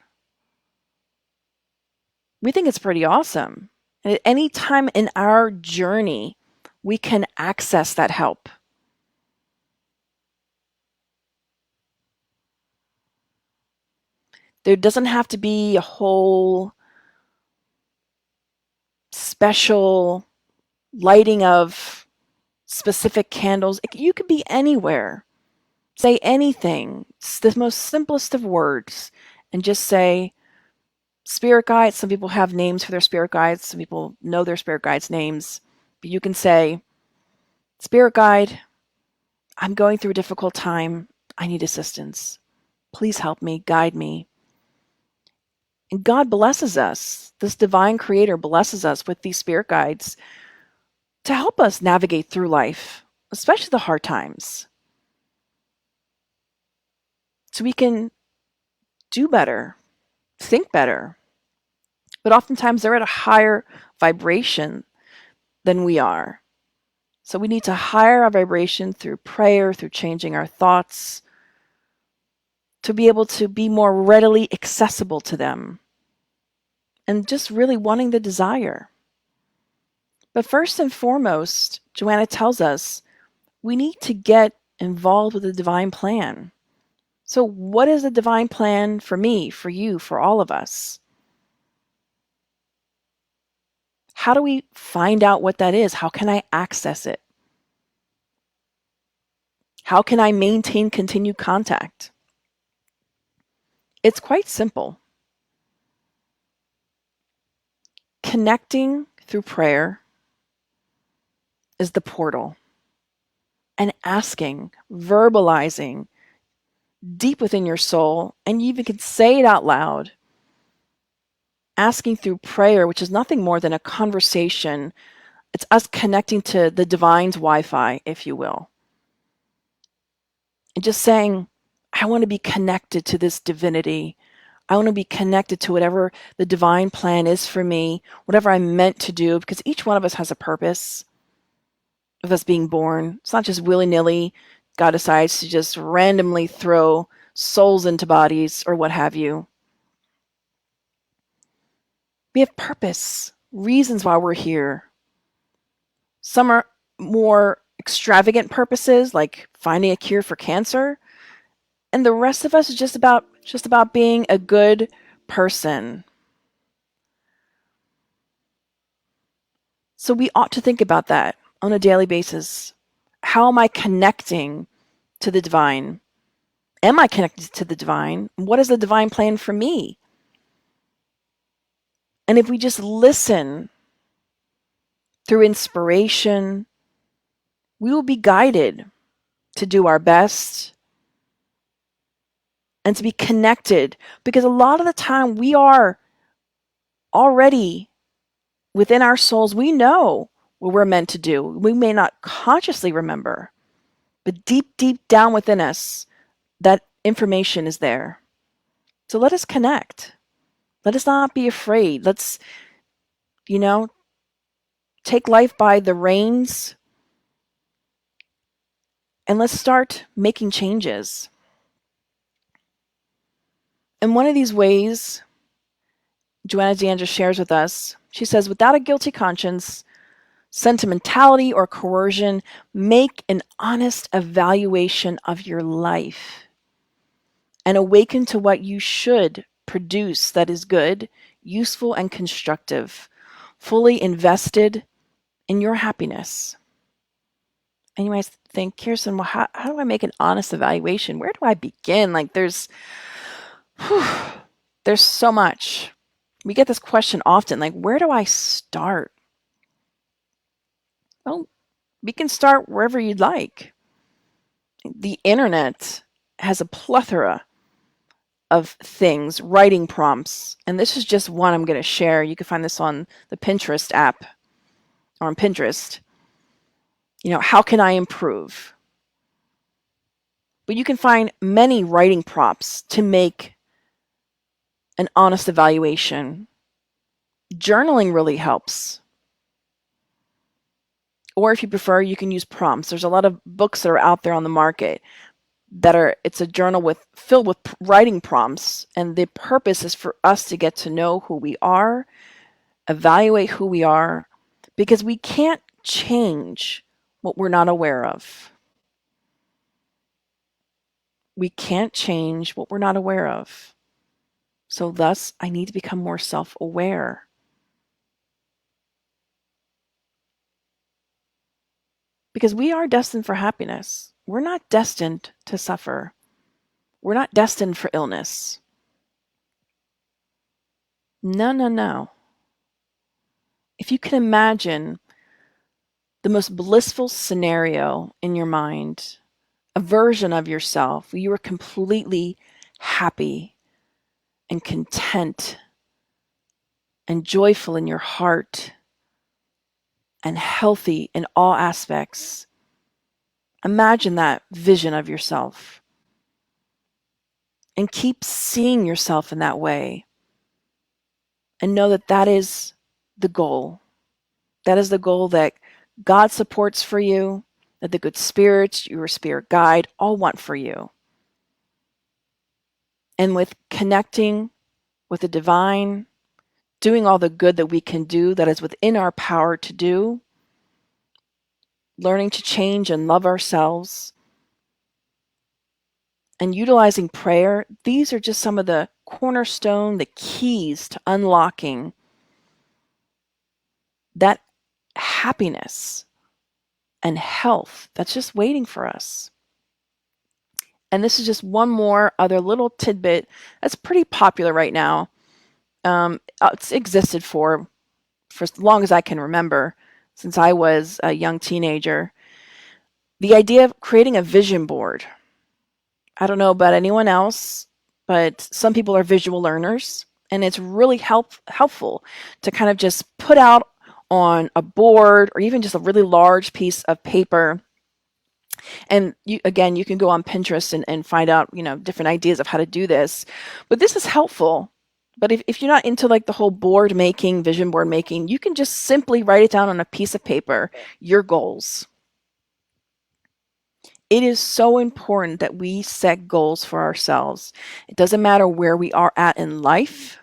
We think it's pretty awesome. And at any time in our journey, we can access that help. There doesn't have to be a whole special lighting of specific candles. You could be anywhere. Say anything. It's the most simplest of words. And just say, spirit guides. Some people have names for their spirit guides. Some people know their spirit guides' names. But you can say, spirit guide, I'm going through a difficult time. I need assistance. Please help me, guide me. And God blesses us. This divine creator blesses us with these spirit guides to help us navigate through life, especially the hard times. So we can do better, think better. But oftentimes they're at a higher vibration than we are. So we need to higher our vibration through prayer, through changing our thoughts, to be able to be more readily accessible to them. And just really wanting the desire. But first and foremost, Joanna tells us we need to get involved with the divine plan. So what is the divine plan for me, for you, for all of us? How do we find out what that is? How can I access it? How can I maintain continued contact? It's quite simple. Connecting through prayer is the portal. And asking, verbalizing deep within your soul, and you even can say it out loud. Asking through prayer, which is nothing more than a conversation. It's us connecting to the divine's Wi-Fi, if you will. And just saying, I want to be connected to this divinity. I want to be connected to whatever the divine plan is for me, whatever I'm meant to do, because each one of us has a purpose of us being born. It's not just willy-nilly. God decides to just randomly throw souls into bodies or what have you. We have purpose, reasons why we're here. Some are more extravagant purposes, like finding a cure for cancer, and the rest of us is just about being a good person. So we ought to think about that on a daily basis. How am I connecting to the divine? Am I connected to the divine? What is the divine plan for me? And if we just listen through inspiration, we will be guided to do our best and to be connected, because a lot of the time we are already within our souls. We know what we're meant to do. We may not consciously remember, but deep, deep down within us, that information is there. So let us connect. Let us not be afraid. Let's, take life by the reins and let's start making changes. And one of these ways, Joanna DeAndre shares with us, she says, without a guilty conscience, sentimentality, or coercion, make an honest evaluation of your life and awaken to what you should produce that is good, useful, and constructive, fully invested in your happiness. And you might think, Kirsten, well, how do I make an honest evaluation? Where do I begin? Like there's so much. We get this question often, like, where do I start? Well, we can start wherever you'd like. The internet has a plethora of things, writing prompts, and this is just one I'm going to share. You can find this on the Pinterest app or on Pinterest. How can I improve? But you can find many writing prompts to make an honest evaluation. Journaling really helps. Or if you prefer, you can use prompts. There's a lot of books that are out there on the market it's a journal filled with writing prompts, and the purpose is for us to get to know who we are, evaluate who we are, because we can't change what we're not aware of. We can't change what we're not aware of. So thus, I need to become more self-aware. Because we are destined for happiness. We're not destined to suffer. We're not destined for illness. No, no, no. If you can imagine the most blissful scenario in your mind, a version of yourself where you are completely happy and content and joyful in your heart and healthy in all aspects. Imagine that vision of yourself and keep seeing yourself in that way, and know that that is the goal. That is the goal that God supports for you, that the good spirits, your spirit guide, all want for you. And with connecting with the divine, doing all the good that we can do that is within our power to do, learning to change and love ourselves, and utilizing prayer, these are just some of the cornerstone, the keys to unlocking that happiness and health that's just waiting for us. And this is just one more other little tidbit that's pretty popular right now. It's existed for as long as I can remember, since I was a young teenager. The idea of creating a vision board. I don't know about anyone else, but some people are visual learners, and it's really helpful to kind of just put out on a board or even just a really large piece of paper. And you can go on Pinterest and find out, different ideas of how to do this. But this is helpful. But if you're not into like the whole board making, vision board making, you can just simply write it down on a piece of paper, your goals. It is so important that we set goals for ourselves. It doesn't matter where we are at in life.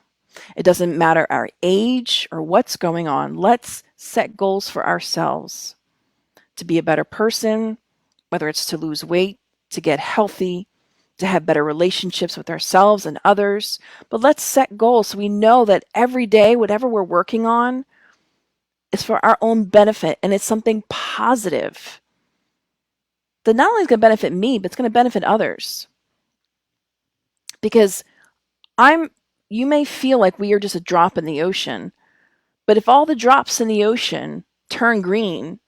It doesn't matter our age or what's going on. Let's set goals for ourselves to be a better person, whether it's to lose weight, to get healthy, to have better relationships with ourselves and others. But let's set goals so we know that every day, whatever we're working on is for our own benefit and it's something positive that not only is going to benefit me, but it's going to benefit others. Because you may feel like we are just a drop in the ocean, but if all the drops in the ocean turn green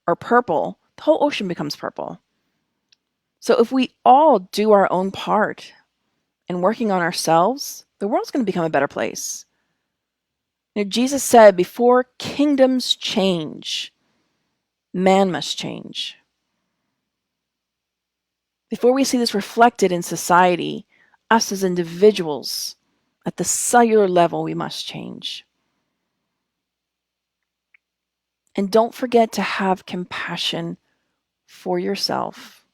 or purple, the whole ocean becomes purple. So if we all do our own part in working on ourselves, the world's going to become a better place. Jesus said, before kingdoms change, man must change. Before we see this reflected in society, us as individuals, at the cellular level, we must change. And don't forget to have compassion for yourself.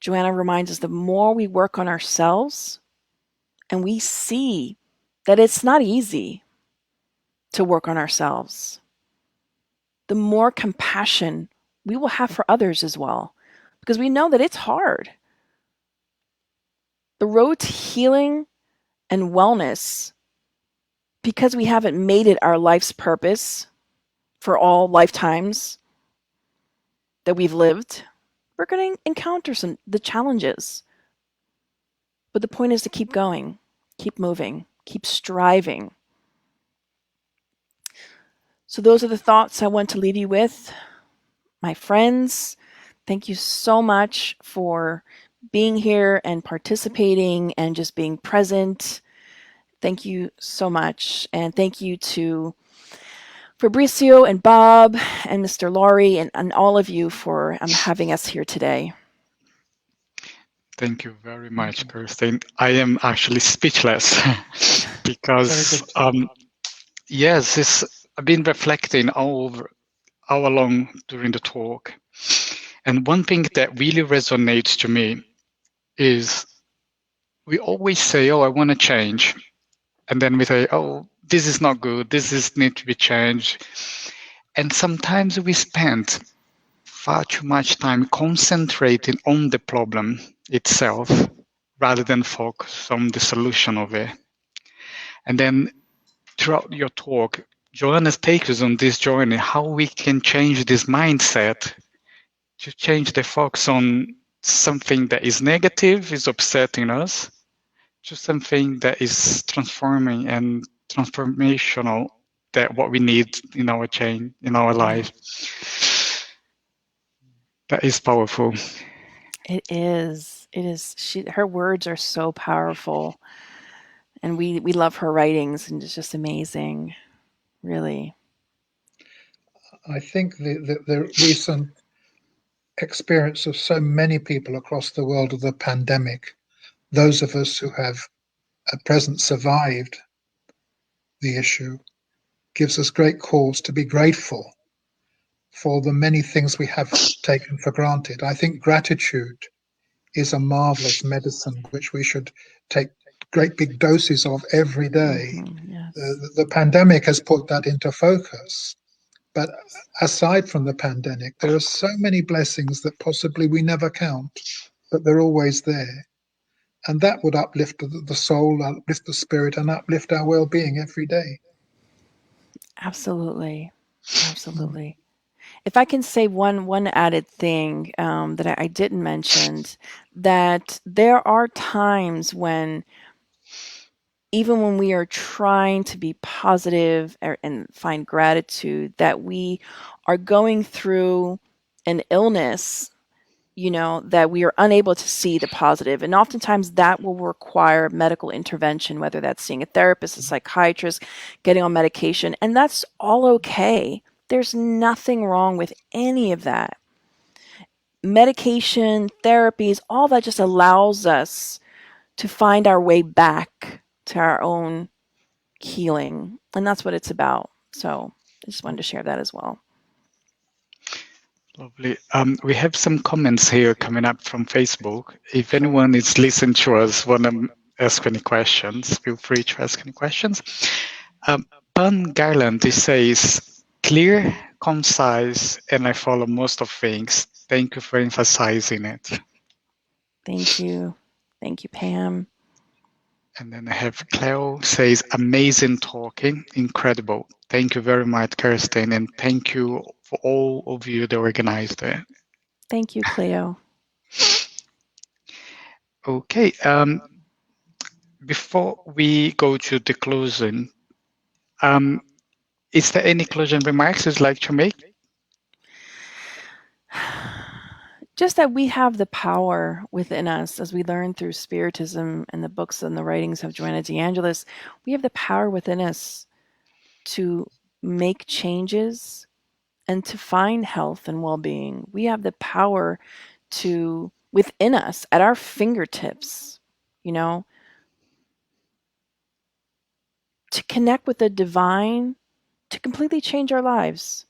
Joanna reminds us the more we work on ourselves, and we see that it's not easy to work on ourselves, the more compassion we will have for others as well, because we know that it's hard. The road to healing and wellness, because we haven't made it our life's purpose for all lifetimes that we've lived, we're going to encounter the challenges. But the point is to keep going, keep moving, keep striving. So those are the thoughts I want to leave you with. My friends, thank you so much for being here and participating and just being present. Thank you so much. And thank you to Fabrizio and Bob and Mr. Laurie and all of you for having us here today. Thank you very much, Kirsten. I am actually speechless because, yes, I've been reflecting all along during the talk. And one thing that really resonates to me is we always say, oh, I want to change. And then we say, oh, this is not good. Need to be changed. And sometimes we spend far too much time concentrating on the problem itself rather than focus on the solution of it. And then throughout your talk, Joanna takes us on this journey, how we can change this mindset to change the focus on something that is negative, is upsetting us, to something that is transforming and transformational, that what we need in our change, in our life. That is powerful. It is. Her words are so powerful. And we love her writings, and it's just amazing, really. I think the recent experience of so many people across the world of the pandemic, those of us who have at present survived the issue, gives us great cause to be grateful for the many things we have taken for granted. I think gratitude is a marvelous medicine which we should take great big doses of every day. Yes. The pandemic has put that into focus. But aside from the pandemic, there are so many blessings that possibly we never count, but they're always there. And that would uplift the soul, uplift the spirit, and uplift our well-being every day. Absolutely. Absolutely. If I can say one added thing that I didn't mention, that there are times when even when we are trying to be positive and find gratitude, that we are going through an illness, that we are unable to see the positive. And oftentimes that will require medical intervention, whether that's seeing a therapist, a psychiatrist, getting on medication. And that's all okay. There's nothing wrong with any of that. Medication, therapies, all that just allows us to find our way back to our own healing. And that's what it's about. So I just wanted to share that as well. Lovely. We have some comments here coming up from Facebook. If anyone is listening to us, want to ask any questions, feel free to ask any questions. Pan Garland, he says, clear, concise, and I follow most of things. Thank you for emphasizing it. Thank you. Thank you, Pam. And then I have Cleo says, amazing talking, incredible. Thank you very much, Kirsten, and thank you for all of you that organized it. Thank you, Cleo. Okay, before we go to the closing, is there any closing remarks you'd like to make? Just that we have the power within us, as we learn through Spiritism and the books and the writings of Joanna de Angelis, we have the power within us to make changes and to find health and well-being. We have the power to, within us, at our fingertips, to connect with the divine, to completely change our lives,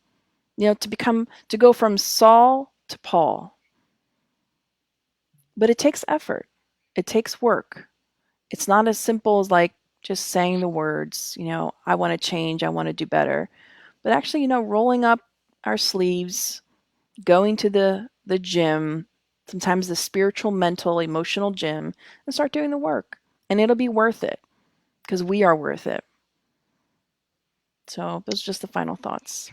to go from Saul to Paul. But it takes effort. It takes work. It's not as simple as like just saying the words, I want to change, I want to do better. But actually, rolling up our sleeves, going to the gym, sometimes the spiritual, mental, emotional gym, and start doing the work. And it'll be worth it because we are worth it. So those are just the final thoughts.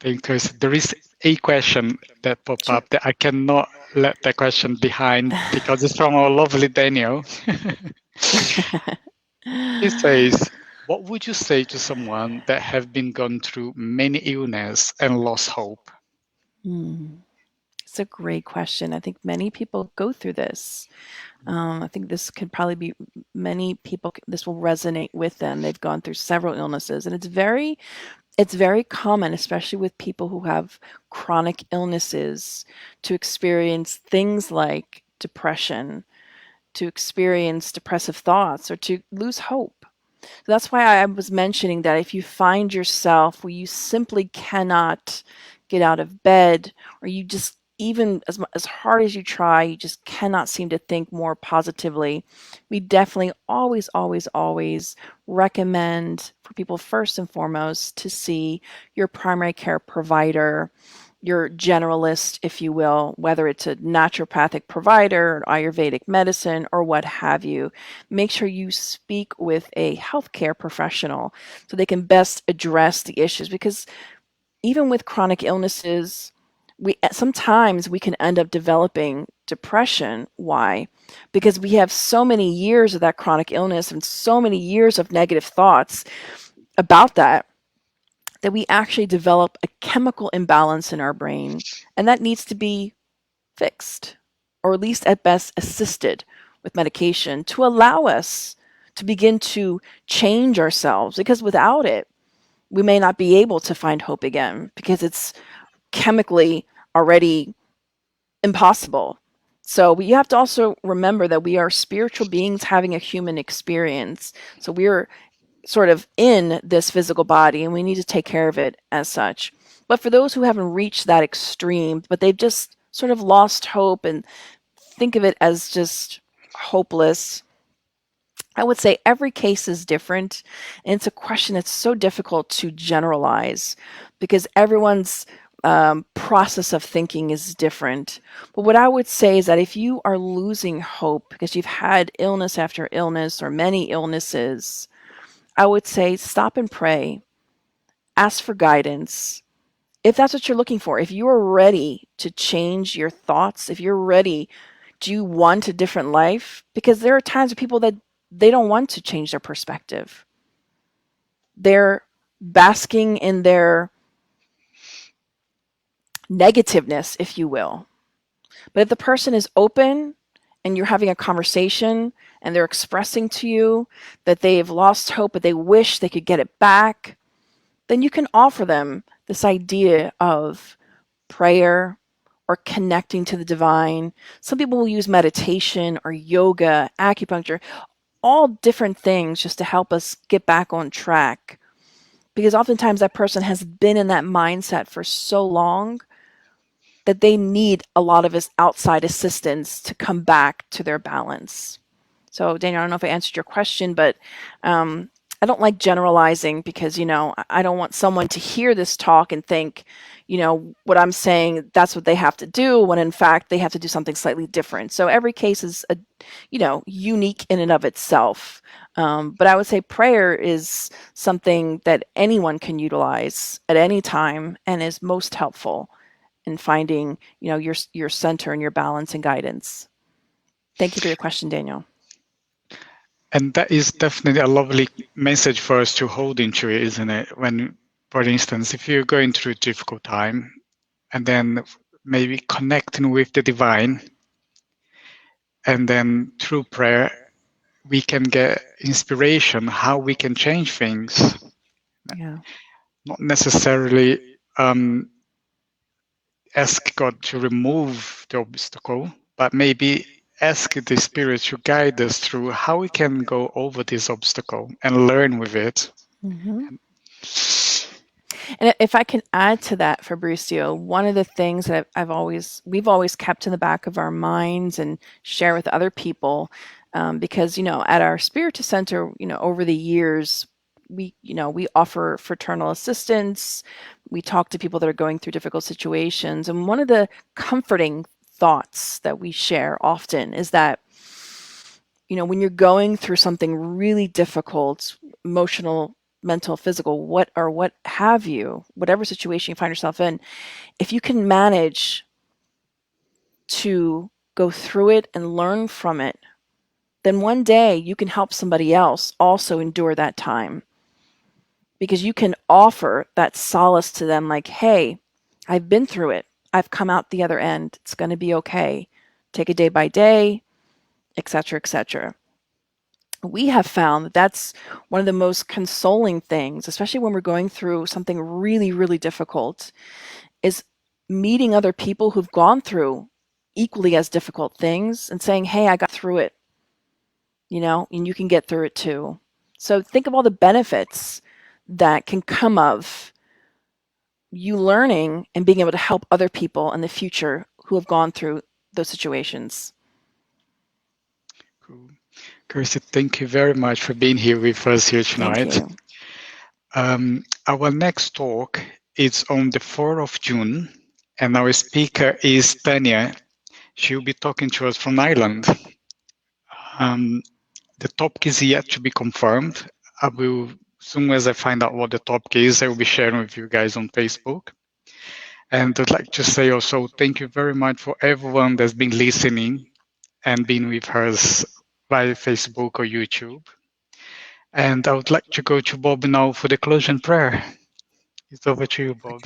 Thank you. There is a question that popped up that I cannot let that question behind because it's from our lovely Daniel. He says, what would you say to someone that have been gone through many illness and lost hope? It's a great question. I think many people go through this. I think this could probably be many people, this will resonate with them. They've gone through several illnesses, and it's very common, especially with people who have chronic illnesses, to experience things like depression, to experience depressive thoughts, or to lose hope. So that's why I was mentioning that if you find yourself where you simply cannot get out of bed, or you just, even as hard as you try, you just cannot seem to think more positively, we definitely always recommend for people, first and foremost, to see your primary care provider, your generalist, if you will, whether it's a naturopathic provider, Ayurvedic medicine, or what have you. Make sure you speak with a healthcare professional so they can best address the issues, because even with chronic illnesses, sometimes we can end up developing depression. Why? Because we have so many years of that chronic illness and so many years of negative thoughts about that we actually develop a chemical imbalance in our brain, and that needs to be fixed, or at least at best assisted with medication, to allow us to begin to change ourselves, because without it, we may not be able to find hope again, because it's chemically already impossible. So we have to also remember that we are spiritual beings having a human experience. So we're sort of in this physical body, and we need to take care of it as such. But for those who haven't reached that extreme, but they've just sort of lost hope and think of it as just hopeless, I would say every case is different, and it's a question that's so difficult to generalize because everyone's process of thinking is different. But what I would say is that if you are losing hope because you've had illness after illness or many illnesses, I would say stop and pray. ask for guidance. If that's what you're looking for, if you're ready to change your thoughts, if you're ready, do you want a different life? Because there are times with people that they don't want to change their perspective. They're basking in their negativeness, if you will. But if the person is open and you're having a conversation and they're expressing to you that they've lost hope, but they wish they could get it back, then you can offer them this idea of prayer or connecting to the divine. Some people will use meditation or yoga, acupuncture, all different things just to help us get back on track. Because oftentimes that person has been in that mindset for so long that they need a lot of his outside assistance to come back to their balance. So, Daniel, I don't know if I answered your question, but I don't like generalizing because, I don't want someone to hear this talk and think, what I'm saying, that's what they have to do, when in fact they have to do something slightly different. So every case is, unique in and of itself. But I would say prayer is something that anyone can utilize at any time and is most helpful in finding, your center and your balance and guidance. Thank you for your question, Daniel. And that is definitely a lovely message for us to hold into, isn't it? When, for instance, if you're going through a difficult time and then maybe connecting with the divine, and then through prayer, we can get inspiration how we can change things. Yeah. Not necessarily ask God to remove the obstacle, but maybe ask the Spirit to guide us through how we can go over this obstacle and learn with it. Mm-hmm. And if I can add to that, Fabrizio, one of the things that we've always kept in the back of our minds and share with other people, because at our Spiritus Center, over the years, we offer fraternal assistance. We talk to people that are going through difficult situations, and one of the comforting thoughts that we share often is that when you're going through something really difficult, emotional, mental, physical, what have you, whatever situation you find yourself in, if you can manage to go through it and learn from it, then one day you can help somebody else also endure that time. Because you can offer that solace to them, like, hey, I've been through it. I've come out the other end. It's going to be okay. Take it day by day, etc., etc. We have found that that's one of the most consoling things, especially when we're going through something really, really difficult, is meeting other people who've gone through equally as difficult things and saying, hey, I got through it, and you can get through it too. So think of all the benefits that can come of you learning and being able to help other people in the future who have gone through those situations. Cool. Kirsten, thank you very much for being here with us here Thank tonight. you. Our next talk is on the 4th of June, and our speaker is Tanya. She'll be talking to us from Ireland. The topic is yet to be confirmed. I will, as soon as I find out what the topic is, I will be sharing with you guys on Facebook. And I'd like to say also thank you very much for everyone that's been listening and been with us via Facebook or YouTube. And I would like to go to Bob now for the closing prayer. It's over to you, Bob.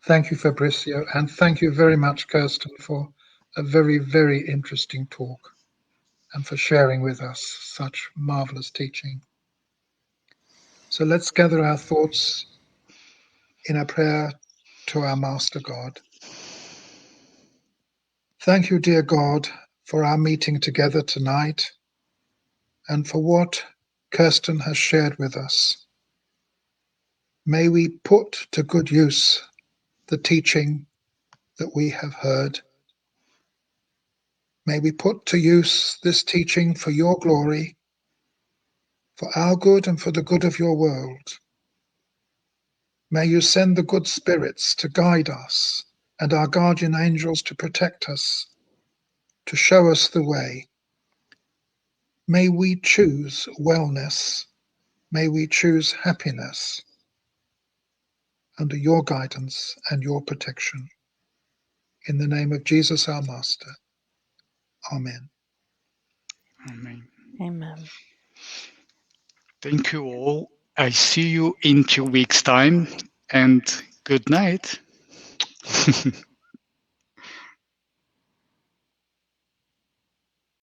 Thank you, Fabrizio, and thank you very much, Kirsten, for a very, very interesting talk and for sharing with us such marvelous teaching. So let's gather our thoughts in a prayer to our Master God. Thank you, dear God, for our meeting together tonight and for what Kirsten has shared with us. May we put to good use the teaching that we have heard. May we put to use this teaching for your glory, for our good and for the good of your world. May you send the good spirits to guide us and our guardian angels to protect us, to show us the way. May we choose wellness. May we choose happiness. under your guidance and your protection. In the name of Jesus our Master. Amen. Amen. Amen. Thank you all. I see you in 2 weeks' time, and good night.